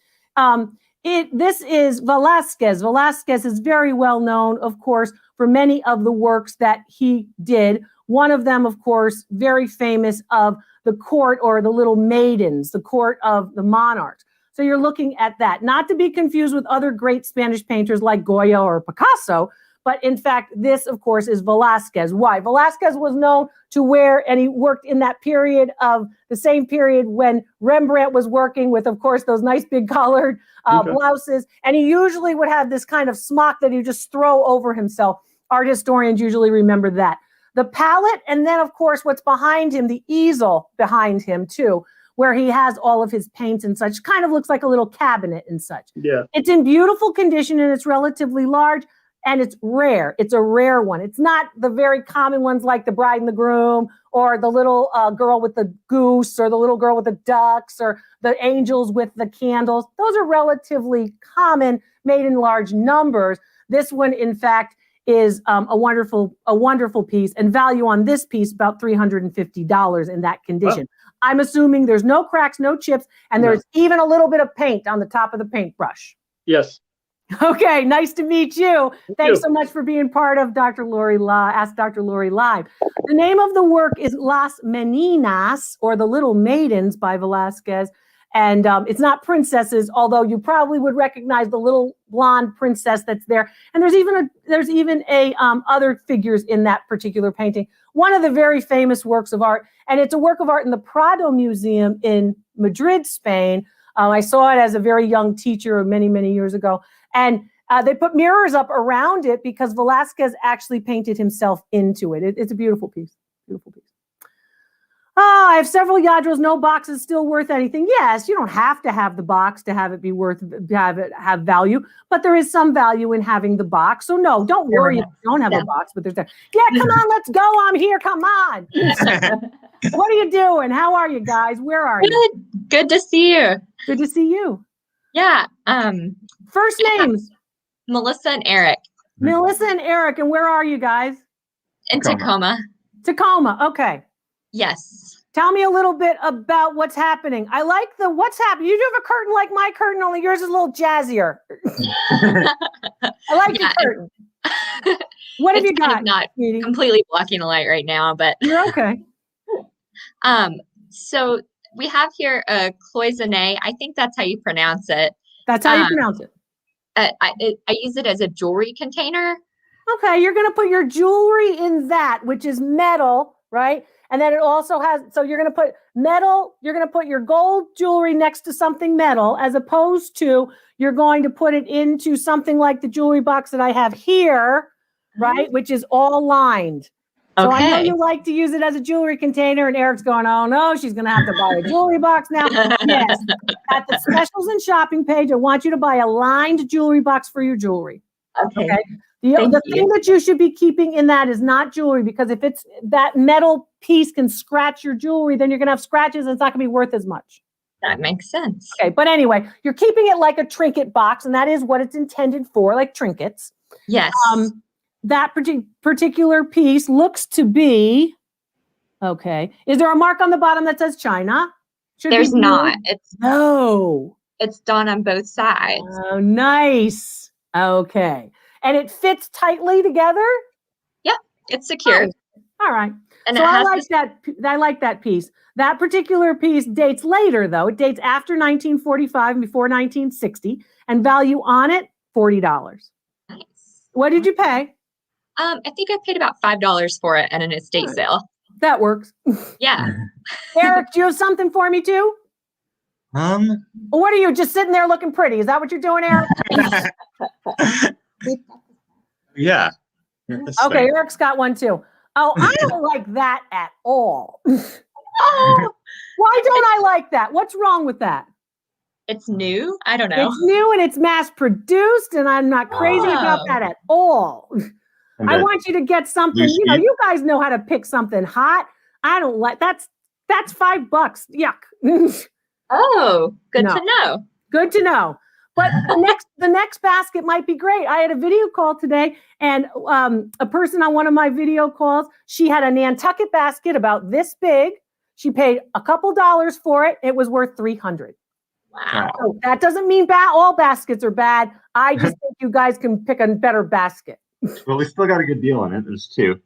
This is Velasquez. Velasquez is very well known, of course, for many of the works that he did. One of them, of course, very famous of the court or the little maidens, the court of the monarchs. So you're looking at that, not to be confused with other great Spanish painters like Goya or Picasso, but in fact, this, of course, is Velasquez. Why? Velasquez was known to wear, and he worked in that period of the same period when Rembrandt was working with, of course, those nice big collared blouses. And he usually would have this kind of smock that he would just throw over himself. Art historians usually remember that. The palette, and then, of course, what's behind him, the easel behind him, too, where he has all of his paints and such. Kind of looks like a little cabinet and such. Yeah. It's in beautiful condition, and it's relatively large. And it's rare. It's a rare one. It's not the very common ones like the bride and the groom or the little girl with the goose or the little girl with the ducks or the angels with the candles. Those are relatively common, made in large numbers. This one, in fact, is a wonderful piece, and value on this piece about $350 in that condition. Oh. I'm assuming there's no cracks, no chips, and there's even a little bit of paint on the top of the paintbrush. Yes. Okay, nice to meet you. Thanks so much for being part of Dr. Lori Ask Dr. Lori Live. The name of the work is Las Meninas, or The Little Maidens by Velasquez. And it's not princesses, although you probably would recognize the little blonde princess that's there. And there's even other figures in that particular painting. One of the very famous works of art, and it's a work of art in the Prado Museum in Madrid, Spain. I saw it as a very young teacher many, many years ago. And they put mirrors up around it because Velasquez actually painted himself into it. It's a beautiful piece. Beautiful piece. I have several Lladros. No box is still worth anything. Yes, you don't have to have the box to have it be worth, have value, but there is some value in having the box. So no, don't worry if you don't have a box, but there's that. Yeah, come on, let's go. I'm here. Come on. What are you doing? How are you guys? Where are you? Good to see you. Good to see you. Yeah. First names. Melissa and Eric. Melissa and Eric. And where are you guys? In Tacoma. Tacoma. Okay. Yes. Tell me a little bit about what's happening. I like what's happening. You do have a curtain like my curtain, only yours is a little jazzier. I like the curtain. What have you got? Not completely blocking the light right now, but you're okay. So we have here a cloisonne. I think that's how you pronounce it. That's how you pronounce it. I use it as a jewelry container. Okay, you're going to put your jewelry in that, which is metal, right? And then it also has, so you're going to put metal, you're going to put your gold jewelry next to something metal, as opposed to you're going to put it into something like the jewelry box that I have here, right? Which is all lined. So I know you like to use it as a jewelry container, and Eric's going, oh no, she's going to have to buy a jewelry box now. Yes, at the specials and shopping page, I want you to buy a lined jewelry box for your jewelry. Okay. The thing that you should be keeping in that is not jewelry, because if it's that metal piece can scratch your jewelry, then you're going to have scratches and it's not going to be worth as much. That makes sense. Okay, but anyway, you're keeping it like a trinket box, and that is what it's intended for, like trinkets. Yes. That particular piece looks to be, okay. Is there a mark on the bottom that says China? There's not. It's done on both sides. Oh, nice. Okay. And it fits tightly together? Yep, it's secure. Nice. All right. And so I like that piece. That particular piece dates later, though. It dates after 1945 and before 1960, and value on it, $40. Nice. What did you pay? I think I paid about $5 for it at an estate sale. That works. Yeah. Eric, do you have something for me too? What are you, just sitting there looking pretty? Is that what you're doing, Eric? Yeah. Okay, Eric's got one too. Oh, I don't like that at all. Why don't I like that? What's wrong with that? It's new. I don't know. It's new and it's mass produced, and I'm not crazy about that at all. I want you to get something, you guys know how to pick something hot. I don't like that's $5. Yuck. Oh, good to know. Good to know. But the next basket might be great. I had a video call today, and a person on one of my video calls, she had a Nantucket basket about this big. She paid a couple dollars for it. It was worth $300. Wow. So that doesn't mean all baskets are bad. I just think you guys can pick a better basket. Well, we still got a good deal on it. There's $2.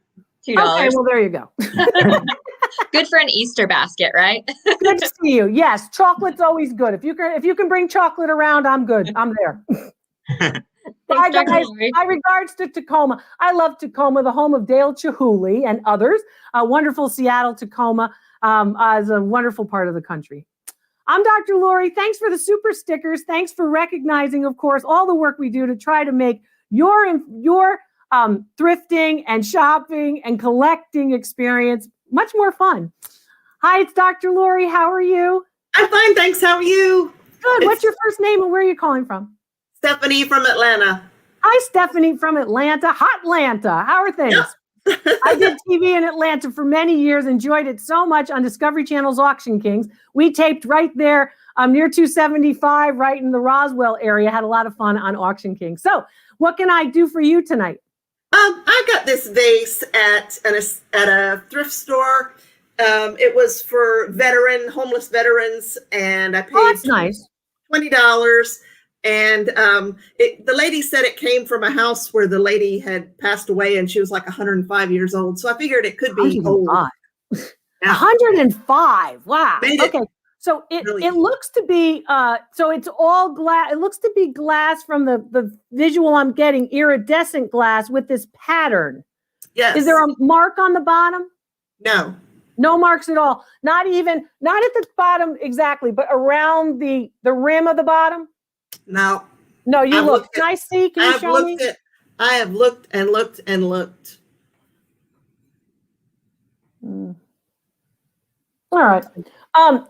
Okay, well, there you go. Good for an Easter basket, right? Good to see you. Yes, chocolate's always good. If you can bring chocolate around, I'm good. I'm there. Bye, guys. My regards to Tacoma. I love Tacoma, the home of Dale Chihuly and others. Wonderful Seattle, Tacoma is a wonderful part of the country. I'm Dr. Lori. Thanks for the super stickers. Thanks for recognizing, of course, all the work we do to try to make your thrifting and shopping and collecting experience much more fun. Hi, it's Dr. Lori. How are you? I'm fine, thanks. How are you? Good. What's your first name and where are you calling from? Stephanie from Atlanta. Hi, Stephanie from Atlanta. Hot Atlanta. How are things? Yep. I did TV in Atlanta for many years, enjoyed it so much on Discovery Channel's Auction Kings. We taped right there near 275, right in the Roswell area. Had a lot of fun on Auction Kings. So what can I do for you tonight? I got this vase at a thrift store. It was for homeless veterans, and I paid that's nice. $20. And the lady said it came from a house where the lady had passed away, and she was like 105 years old. So I figured it could be old. 105. Wow. Okay. So it looks to be so it's all glass. It looks to be glass from the visual I'm getting, iridescent glass with this pattern. Yes. Is there a mark on the bottom? No. No marks at all. Not at the bottom exactly, but around the rim of the bottom? No. No, you look. Can I see? Can you show me? I have looked and looked and looked. All right.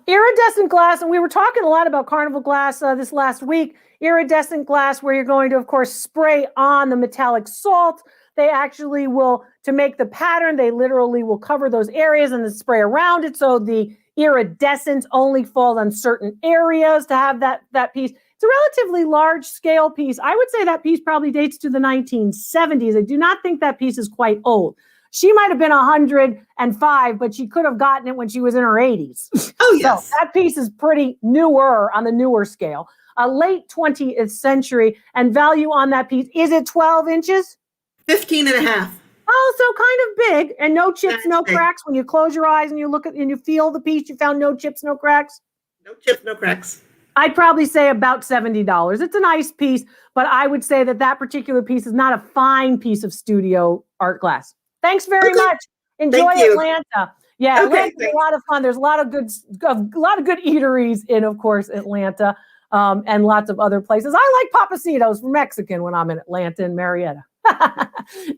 Iridescent glass, and we were talking a lot about carnival glass this last week. Iridescent glass, where you're going to, of course, spray on the metallic salt. They actually will, to make the pattern, they literally will cover those areas and then spray around it. So the iridescence only falls on certain areas to have that piece. It's a relatively large scale piece. I would say that piece probably dates to the 1970s. I do not think that piece is quite old. She might have been 105, but she could have gotten it when she was in her 80s. Oh, yes. So that piece is pretty newer on the newer scale. Late 20th century, and value on that piece, is it 12 inches? 15 and a half. Oh, so kind of big, and no chips, no cracks. When you close your eyes and you look at and you feel the piece, you found no chips, no cracks? No chips, no cracks. I'd probably say about $70. It's a nice piece, but I would say that particular piece is not a fine piece of studio art glass. Thanks very much. Enjoy Atlanta. Yeah, Okay, Atlanta's a lot of fun. There's a lot of good eateries in, of course, Atlanta, and lots of other places. I like Papacitos for Mexican when I'm in Atlanta and Marietta.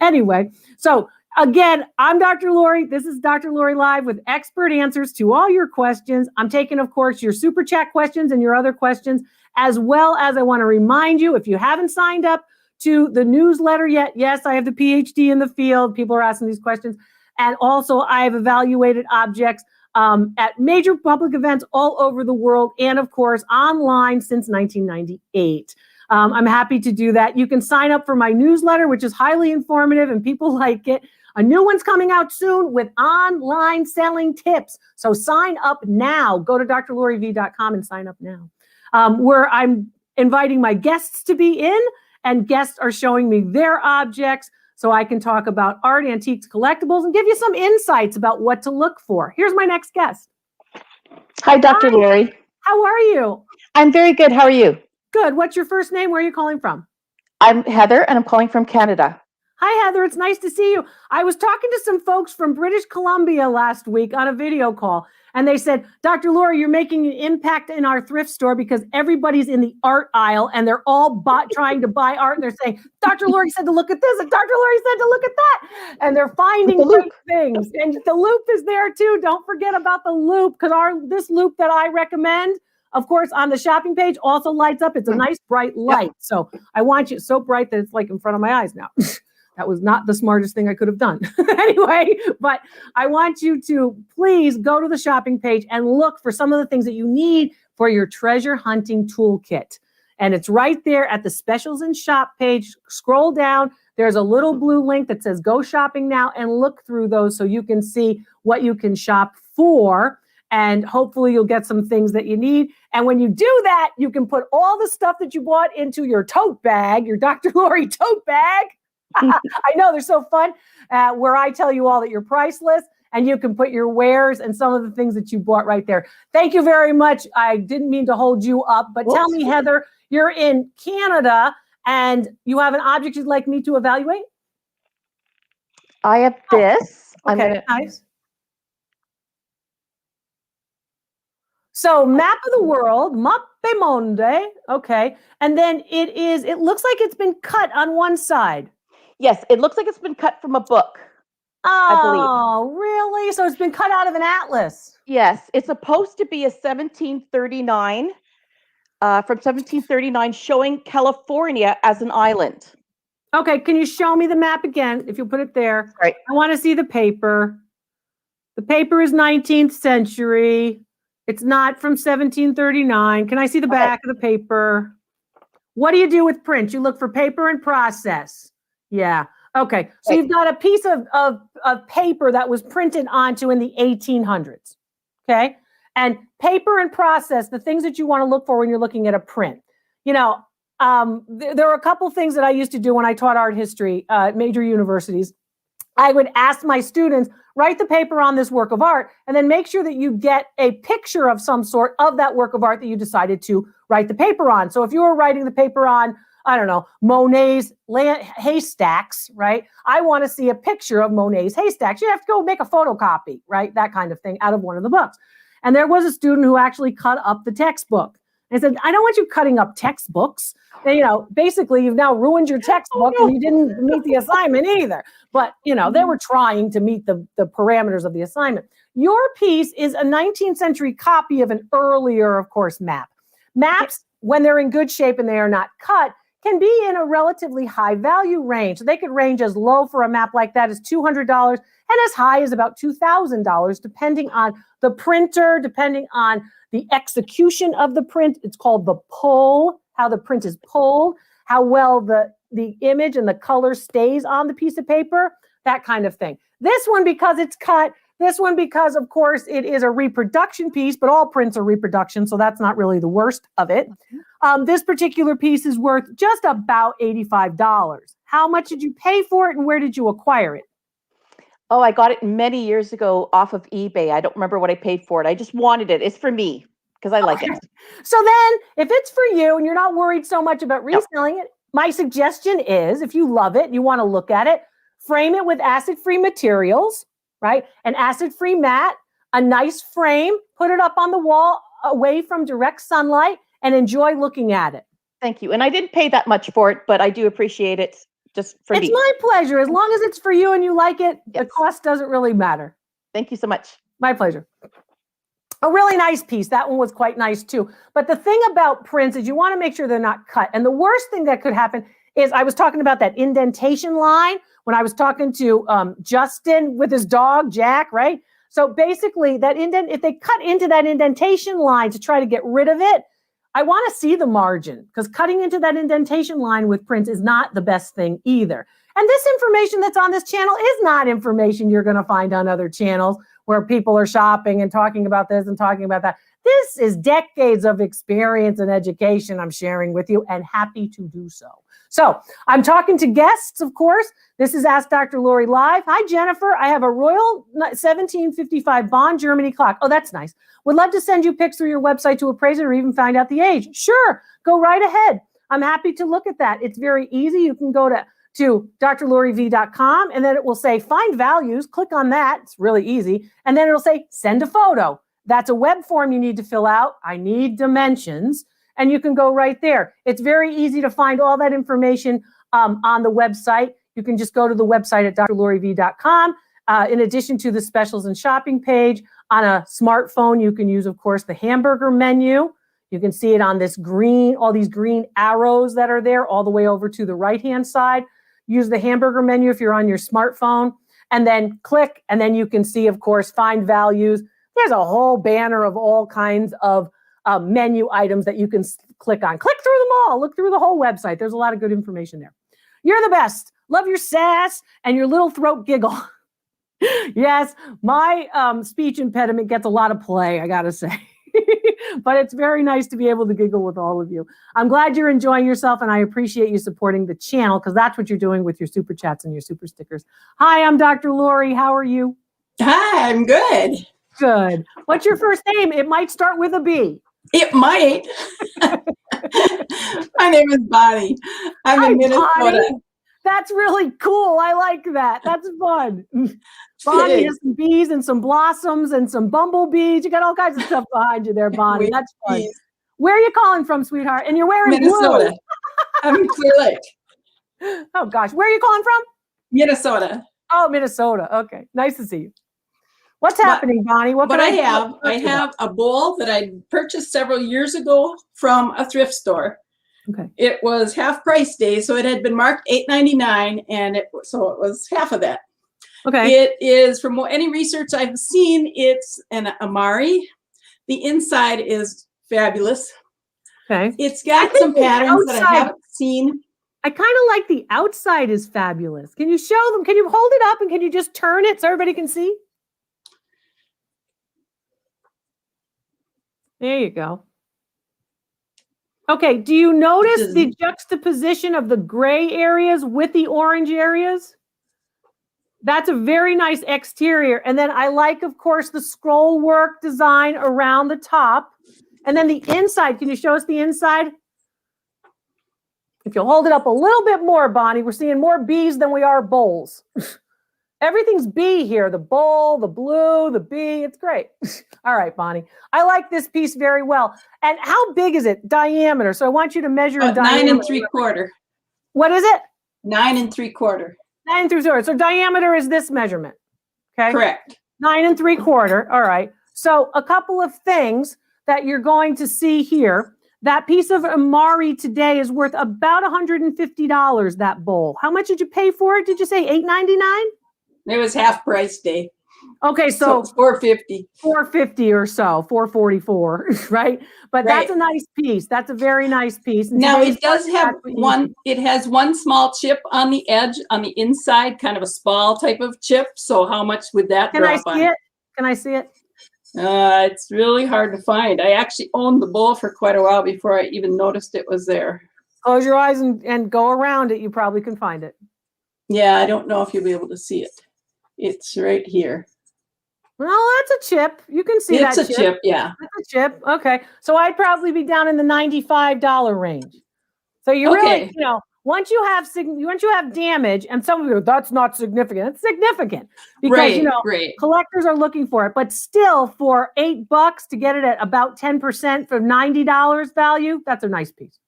Anyway, so again, I'm Dr. Lori. This is Dr. Lori Live with expert answers to all your questions. I'm taking, of course, your super chat questions and your other questions, as well as I want to remind you, if you haven't signed up to the newsletter yet, yes, I have the PhD in the field. People are asking these questions. And also, I have evaluated objects at major public events all over the world, and of course, online since 1998. I'm happy to do that. You can sign up for my newsletter, which is highly informative, and people like it. A new one's coming out soon with online selling tips. So sign up now. Go to drloriv.com and sign up now. Where I'm inviting my guests to be in, and guests are showing me their objects, so I can talk about art, antiques, collectibles, and give you some insights about what to look for. Here's my next guest. Hi, Dr. Lori. How are you? I'm very good. How are you? Good. What's your first name? Where are you calling from? I'm Heather, and I'm calling from Canada. Hi, Heather. It's nice to see you. I was talking to some folks from British Columbia last week on a video call, and they said, Dr. Lori, you're making an impact in our thrift store because everybody's in the art aisle, and they're all trying to buy art, and they're saying, Dr. Lori said to look at this, and Dr. Lori said to look at that. And they're finding great things. And the Loupe is there, too. Don't forget about the Loupe, because this Loupe that I recommend, of course, on the shopping page also lights up. It's a nice, bright light. So I want you so bright that it's like in front of my eyes now. That was not the smartest thing I could have done. Anyway, but I want you to please go to the shopping page and look for some of the things that you need for your treasure hunting toolkit. And it's right there at the specials and shop page. Scroll down. There's a little blue link that says go shopping now, and look through those so you can see what you can shop for. And hopefully you'll get some things that you need. And when you do that, you can put all the stuff that you bought into your tote bag, your Dr. Lori tote bag. I know, they're so fun, where I tell you all that you're priceless, and you can put your wares and some of the things that you bought right there. Thank you very much. I didn't mean to hold you up, but tell me, Heather, you're in Canada and you have an object you'd like me to evaluate? I have this. Okay, nice. So map of the world, Mappe Monde. Okay. And then it looks like it's been cut on one side. Yes, it looks like it's been cut from a book. I believe. Oh, really? So it's been cut out of an atlas. Yes, it's supposed to be a 1739, from 1739, showing California as an island. Okay, can you show me the map again, if you'll put it there? Right. I want to see the paper. The paper is 19th century. It's not from 1739. Can I see the back of the paper? What do you do with print? You look for paper and process. Yeah. Okay. So you've got a piece of paper that was printed onto in the 1800s. Okay. And paper and process, the things that you want to look for when you're looking at a print. You know, there are a couple things that I used to do when I taught art history at major universities. I would ask my students, write the paper on this work of art, and then make sure that you get a picture of some sort of that work of art that you decided to write the paper on. So if you were writing the paper on, I don't know, Monet's haystacks, right? I want to see a picture of Monet's haystacks. You have to go make a photocopy, right? That kind of thing out of one of the books. And there was a student who actually cut up the textbook. And said, I don't want you cutting up textbooks. And, you know, basically you've now ruined your textbook and you didn't meet the assignment either. But, you know, they were trying to meet the parameters of the assignment. Your piece is a 19th century copy of an earlier, of course, map. Maps, when they're in good shape and they are not cut, can be in a relatively high value range. So they could range as low for a map like that as $200 and as high as about $2,000, depending on the printer, depending on the execution of the print. It's called the pull, how the print is pulled, how well the image and the color stays on the piece of paper, that kind of thing. This one, because it's cut, this one, because of course it is a reproduction piece, but all prints are reproduction, so that's not really the worst of it. This particular piece is worth just about $85. How much did you pay for it and where did you acquire it? Oh, I got it many years ago off of eBay. I don't remember what I paid for it. I just wanted it. It's for me because I like it. So then if it's for you and you're not worried so much about reselling it, my suggestion is, if you love it, you want to look at it, frame it with acid-free materials. right? An acid-free mat, a nice frame, put it up on the wall away from direct sunlight and enjoy looking at it. Thank you. And I didn't pay that much for it, but I do appreciate it just for It's my pleasure. As long as it's for you and you like it, Yes. the cost doesn't really matter. Thank you so much. My pleasure. A really nice piece. That one was quite nice too. But the thing about prints is you want to make sure they're not cut. And the worst thing that could happen is I was talking about that indentation line when I was talking to Justin with his dog, Jack, right? So basically that if they cut into that indentation line to try to get rid of it, I want to see the margin because cutting into that indentation line with prints is not the best thing either. And this information that's on this channel is not information you're going to find on other channels where people are shopping and talking about this and talking about that. This is decades of experience and education I'm sharing with you, and happy to do so. So I'm talking to guests, of course. This is Ask Dr. Lori Live. Hi, Jennifer. I have a Royal 1755 Bonn, Germany clock. Oh, that's nice. Would love to send you pics through your website to appraise it or even find out the age. Sure, go right ahead. I'm happy to look at that. It's very easy. You can go to drloriv.com and then it will say find values. Click on that. It's really easy. And then it'll say send a photo. That's a web form you need to fill out. I need dimensions. And you can go right there. It's very easy to find all that information on the website. You can just go to the website at drloriv.com. In addition to the specials and shopping page, on a smartphone, you can use, of course, the hamburger menu. You can see it on this green, all these green arrows that are there all the way over to the right-hand side. Use the hamburger menu if you're on your smartphone, and then click, and then you can see, of course, find values. There's a whole banner of all kinds of menu items that you can click on. Click through them all. Look through the whole website. There's a lot of good information there. You're the best. Love your sass and your little throat giggle. Yes, my speech impediment gets a lot of play, I gotta say. But it's very nice to be able to giggle with all of you. I'm glad you're enjoying yourself, and I appreciate you supporting the channel because that's what you're doing with your super chats and your super stickers. Hi, I'm Dr. Lori. How are you? Hi, I'm good. Good. What's your first name? It might start with a B. It might. My name is Bonnie. I'm in Minnesota. Bonnie. That's really cool. I like that. That's fun. Bonnie has some bees and some blossoms and some bumblebees. You got all kinds of stuff behind you there, Bonnie. That's fun. Where are you calling from, sweetheart? And you're wearing Minnesota. blue. I'm in Clear Lake. Oh, gosh. Where are you calling from? Minnesota. Oh, Minnesota. Okay. Nice to see you. What's happening, Bonnie? What But can I have a bowl that I purchased several years ago from a thrift store. Okay. It was half price day, so it had been marked $8.99, and so it was half of that. Okay. It is, from any research I've seen, it's an Imari. The inside is fabulous. Okay. It's got some patterns that I haven't seen. I kind of like the outside is fabulous. Can you show them? Can you hold it up and can you just turn it so everybody can see? There you go. Okay, do you notice the juxtaposition of the gray areas with the orange areas? That's a very nice exterior. And then I like, of course, the scroll work design around the top. And then the inside, can you show us the inside? If you'll hold it up a little bit more, Bonnie, we're seeing more bees than we are bowls. Everything's bee here. The bowl, the blue, the bee. It's great. All right, Bonnie. I like this piece very well. And how big is it? Diameter. So I want you to measure in diameter. 9 3/4. What is it? 9 3/4. 9 3/4. So diameter is this measurement. Okay. Correct. 9 3/4. All right. So a couple of things that you're going to see here. That piece of Imari today is worth about $150, that bowl. How much did you pay for it? Did you say $8.99? It was half price day. Okay, so it's $4.50. $4.50 or so, $4.44, right? But that's a nice piece. That's a very nice piece. And now today's it does have one. It has one small chip on the edge, on the inside, kind of a spall type of chip. So how much would that Can I drop see on? it? Can I see it? It's really hard to find. I actually owned the bowl for quite a while before I even noticed it was there. Close your eyes and go around it. You probably can find it. Yeah, I don't know if you'll be able to see it. It's right here. Well, that's a chip. You can see that It's a chip, yeah. That's a chip. Okay. So I'd probably be down in the $95 range. So you really, once you have damage, and some of you, that's not significant. It's significant because collectors are looking for it. But still, for $8 to get it at about 10% for $90 value, that's a nice piece.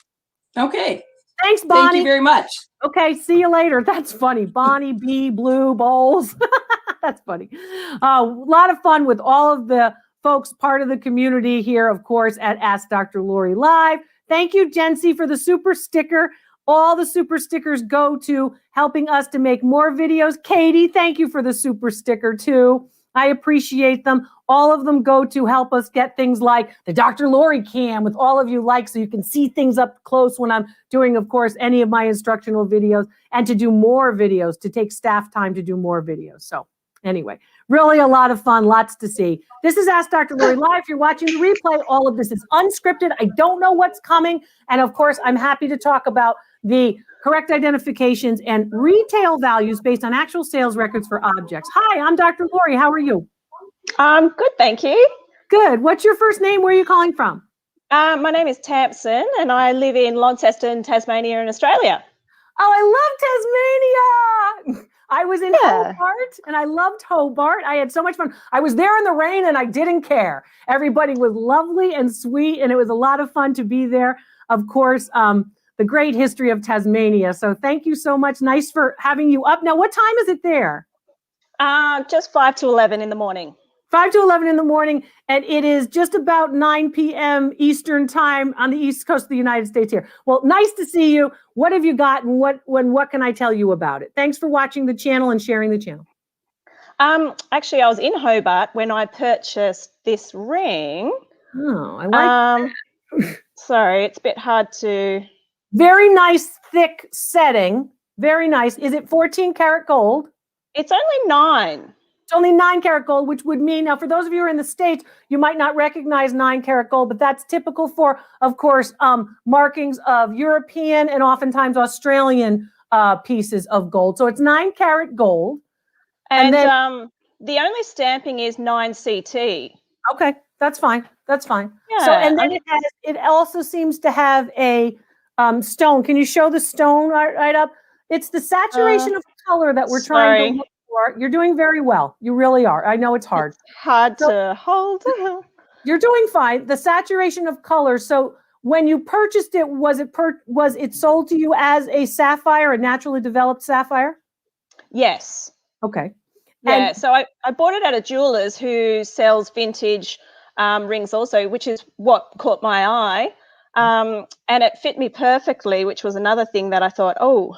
Okay. Thanks, Bonnie. Thank you very much. Okay, see you later. That's funny. Bonnie B. Blue Bowls. That's funny. A lot of fun with all of the folks, part of the community here, of course, at Ask Dr. Lori Live. Thank you, Jency, for the super sticker. All the super stickers go to helping us to make more videos. Katie, thank you for the super sticker, too. I appreciate them. All of them go to help us get things like the Dr. Lori cam with all of you likes so you can see things up close when I'm doing, of course, any of my instructional videos, and to do more videos, to take staff time to do more videos. So anyway, really a lot of fun, lots to see. This is Ask Dr. Lori Live. If you're watching the replay, all of this is unscripted. I don't know what's coming. And of course, I'm happy to talk about the correct identifications and retail values based on actual sales records for objects. Hi, I'm Dr. Lori. How are you? Good, thank you. Good. What's your first name? Where are you calling from? My name is Tamsin, and I live in Launceston, Tasmania in Australia. Oh, I love Tasmania. I was in Hobart, and I loved Hobart. I had so much fun. I was there in the rain, and I didn't care. Everybody was lovely and sweet, and it was a lot of fun to be there. Of course, the great history of Tasmania. So thank you so much. Nice for having you up. Now, what time is it there? Just 5 to 11 in the morning. 5 to 11 in the morning, and it is just about 9 p.m. Eastern time on the East Coast of the United States here. Well, nice to see you. What have you got, and what can I tell you about it? Thanks for watching the channel and sharing the channel. Actually, I was in Hobart when I purchased this ring. Oh, I like that. Sorry, it's a bit hard to... Very nice, thick setting. Very nice. Is it 14 karat gold? It's only 9. It's only 9 karat gold, which would mean, now for those of you who are in the States, you might not recognize 9 karat gold, but that's typical for, of course, markings of European and oftentimes Australian pieces of gold. So it's 9 karat gold. And then the only stamping is 9 CT. Okay, that's fine. That's fine. Yeah, so, and then it also seems to have a stone. Can you show the stone right up? It's the saturation of color that we're trying to look for. You're doing very well. You really are. I know it's hard. It's hard to hold. You're doing fine. The saturation of color. So when you purchased it, was it sold to you as a sapphire, a naturally developed sapphire? Yes. Okay. Yeah. So I bought it at a jeweler's who sells vintage rings also, which is what caught my eye. And it fit me perfectly, which was another thing that I thought, oh.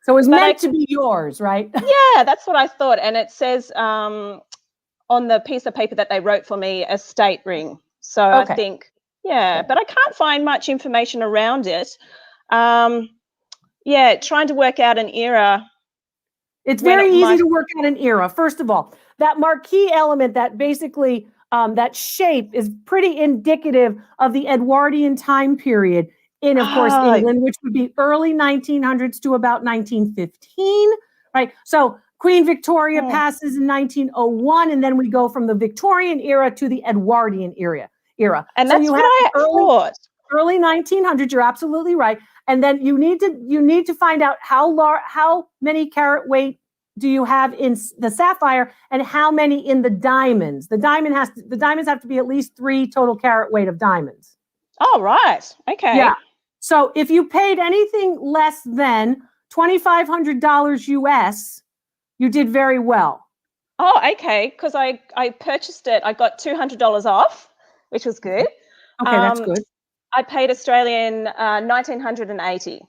So it was meant to be yours, right? Yeah, that's what I thought. And it says on the piece of paper that they wrote for me, a state ring. So I think, but I can't find much information around it. Yeah, trying to work out an era. It's very easy to work out an era. First of all, that marquee element that basically that shape is pretty indicative of the Edwardian time period in, of course, England, which would be early 1900s to about 1915, right? So Queen Victoria passes in 1901, and then we go from the Victorian era to the Edwardian era. And that's what I thought. Early 1900s, you're absolutely right. And then you need to find out how many carat weight do you have in the sapphire and how many in the diamonds. The diamonds have to be at least 3 total carat weight of diamonds. Oh, right. Okay. Yeah. So if you paid anything less than $2,500 US, you did very well. Oh, okay. Because I purchased it. I got $200 off, which was good. Okay, that's good. I paid Australian 1,980.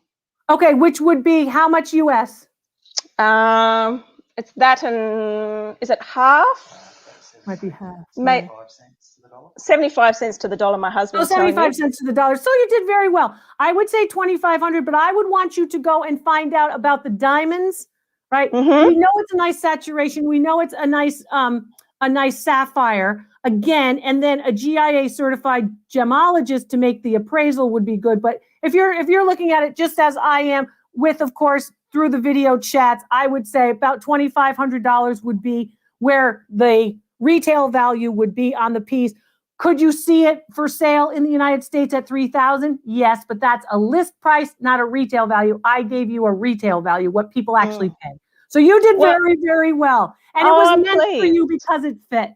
Okay, which would be how much US? It's that, and is it half? Might be half. 75 cents to the dollar. My husband. Oh, 75 cents to the dollar. So you did very well. I would say 2,500, but I would want you to go and find out about the diamonds, right? We know it's a nice saturation. We know it's a nice sapphire again, and then a GIA certified gemologist to make the appraisal would be good. But if you're looking at it just as I am, with, of course, through the video chats, I would say about $2,500 would be where the retail value would be on the piece. Could you see it for sale in the United States at $3,000? Yes, but that's a list price, not a retail value. I gave you a retail value, what people actually pay. So you did very, very well. And it was meant for you because it fit.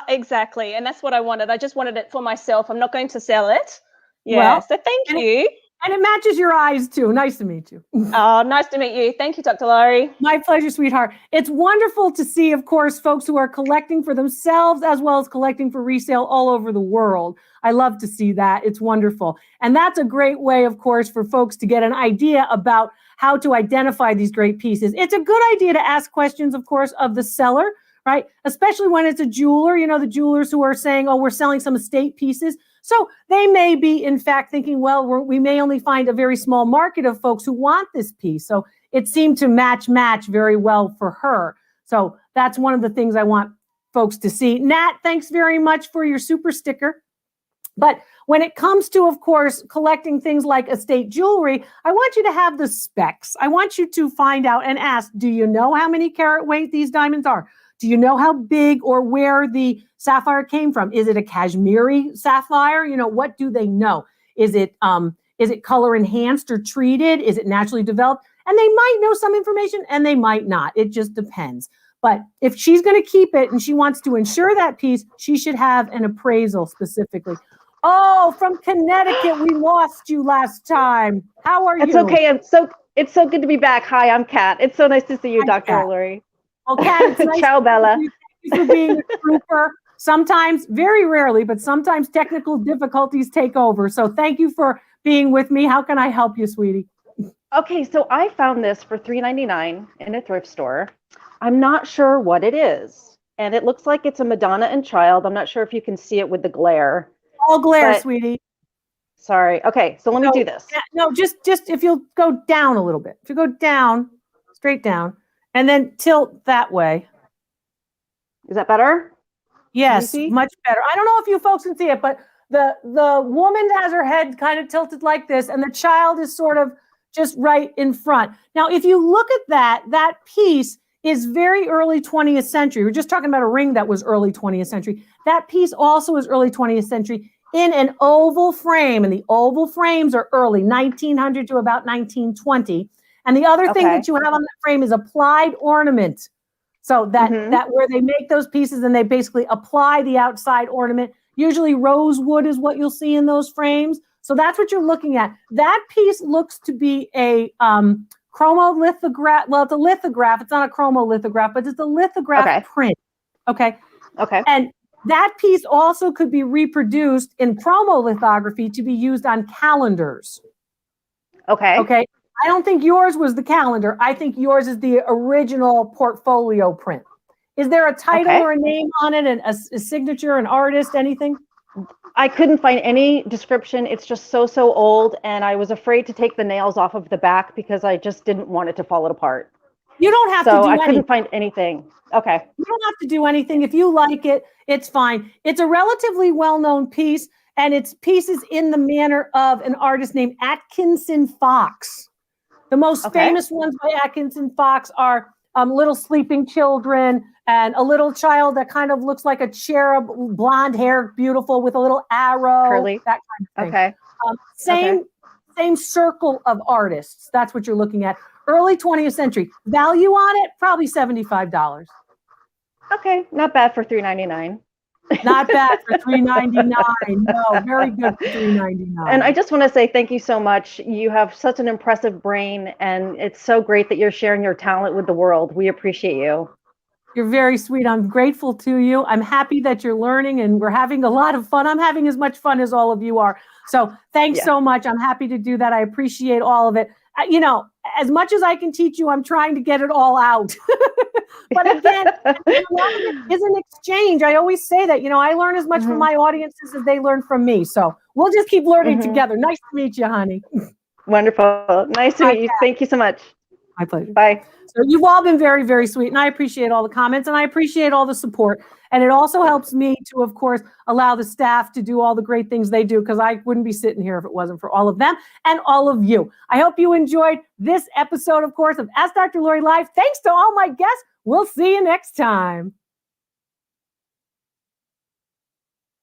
Exactly. And that's what I wanted. I just wanted it for myself. I'm not going to sell it. Yeah. Well, So thank you. And it matches your eyes too. Nice to meet you. Oh, nice to meet you. Thank you, Dr. Laurie. My pleasure, sweetheart. It's wonderful to see, of course, folks who are collecting for themselves as well as collecting for resale all over the world. I love to see that. It's wonderful. And that's a great way, of course, for folks to get an idea about how to identify these great pieces. It's a good idea to ask questions, of course, of the seller, right? Especially when it's a jeweler, the jewelers who are saying, oh, we're selling some estate pieces. So they may be, in fact, thinking, well, we may only find a very small market of folks who want this piece. So it seemed to match very well for her. So that's one of the things I want folks to see. Nat, thanks very much for your super sticker. But when it comes to, of course, collecting things like estate jewelry, I want you to have the specs. I want you to find out and ask, do you know how many carat weight these diamonds are? Do you know how big or where the sapphire came from? Is it a Kashmiri sapphire? What do they know? Is it color enhanced or treated? Is it naturally developed? And they might know some information and they might not. It just depends. But if she's going to keep it and she wants to insure that piece, she should have an appraisal specifically. Oh, from Connecticut, we lost you last time. How are you? It's okay. It's so good to be back. Hi, I'm Kat. It's so nice to see you, Dr. Laurie. Well, Kat, it's nice. Ciao, Bella. Thank you for being a trooper. Sometimes, very rarely, but sometimes technical difficulties take over. So thank you for being with me. How can I help you, sweetie? Okay, so I found this for $3.99 in a thrift store. I'm not sure what it is. And it looks like it's a Madonna and Child. I'm not sure if you can see it with the glare. All glare, sweetie. Sorry. Okay, so let me do this. No, just if you'll go down a little bit. If you go down, straight down, and then tilt that way. Is that better? Yes, much better. I don't know if you folks can see it, but the woman has her head kind of tilted like this, and the child is sort of just right in front. Now, if you look at that piece is very early 20th century. We're just talking about a ring that was early 20th century. That piece also is early 20th century in an oval frame, and the oval frames are early 1900 to about 1920. And the other thing that you have on the frame is applied ornament. So that where they make those pieces and they basically apply the outside ornament. Usually rosewood is what you'll see in those frames. So that's what you're looking at. That piece looks to be a chromolithograph. Well, it's a lithograph. It's not a chromolithograph, but it's a lithograph print. Okay. And that piece also could be reproduced in chromolithography to be used on calendars. Okay. I don't think yours was the calendar. I think yours is the original portfolio print. Is there a title or a name on it, and a signature, an artist, anything? I couldn't find any description. It's just so old, and I was afraid to take the nails off of the back because I just didn't want it to fall apart. You don't have to do anything. So I couldn't find anything. Okay. You don't have to do anything. If you like it, it's fine. It's a relatively well-known piece, and it's pieces in the manner of an artist named Atkinson Fox. The most famous ones by Atkinson Fox are Little Sleeping Children and a little child that kind of looks like a cherub, blonde hair, beautiful with a little arrow. Curly. That kind of thing. Same circle of artists. That's what you're looking at. Early 20th century. Value on it, probably $75. Okay, not bad for $3.99. Not bad for $3.99. No, very good for $3.99. And I just want to say thank you so much. You have such an impressive brain, and it's so great that you're sharing your talent with the world. We appreciate you. You're very sweet. I'm grateful to you. I'm happy that you're learning, and we're having a lot of fun. I'm having as much fun as all of you are. So thanks so much. I'm happy to do that. I appreciate all of it. As much as I can teach you, I'm trying to get it all out. But again, a lot of it is an exchange. I always say that, I learn as much from my audiences as they learn from me. So we'll just keep learning together. Nice to meet you, honey. Wonderful. Nice to meet you. Thank you so much. My pleasure. Bye. So you've all been very, very sweet, and I appreciate all the comments, and I appreciate all the support. And it also helps me to, of course, allow the staff to do all the great things they do, because I wouldn't be sitting here if it wasn't for all of them and all of you. I hope you enjoyed this episode, of course, of Ask Dr. Laurie Live. Thanks to all my guests. We'll see you next time.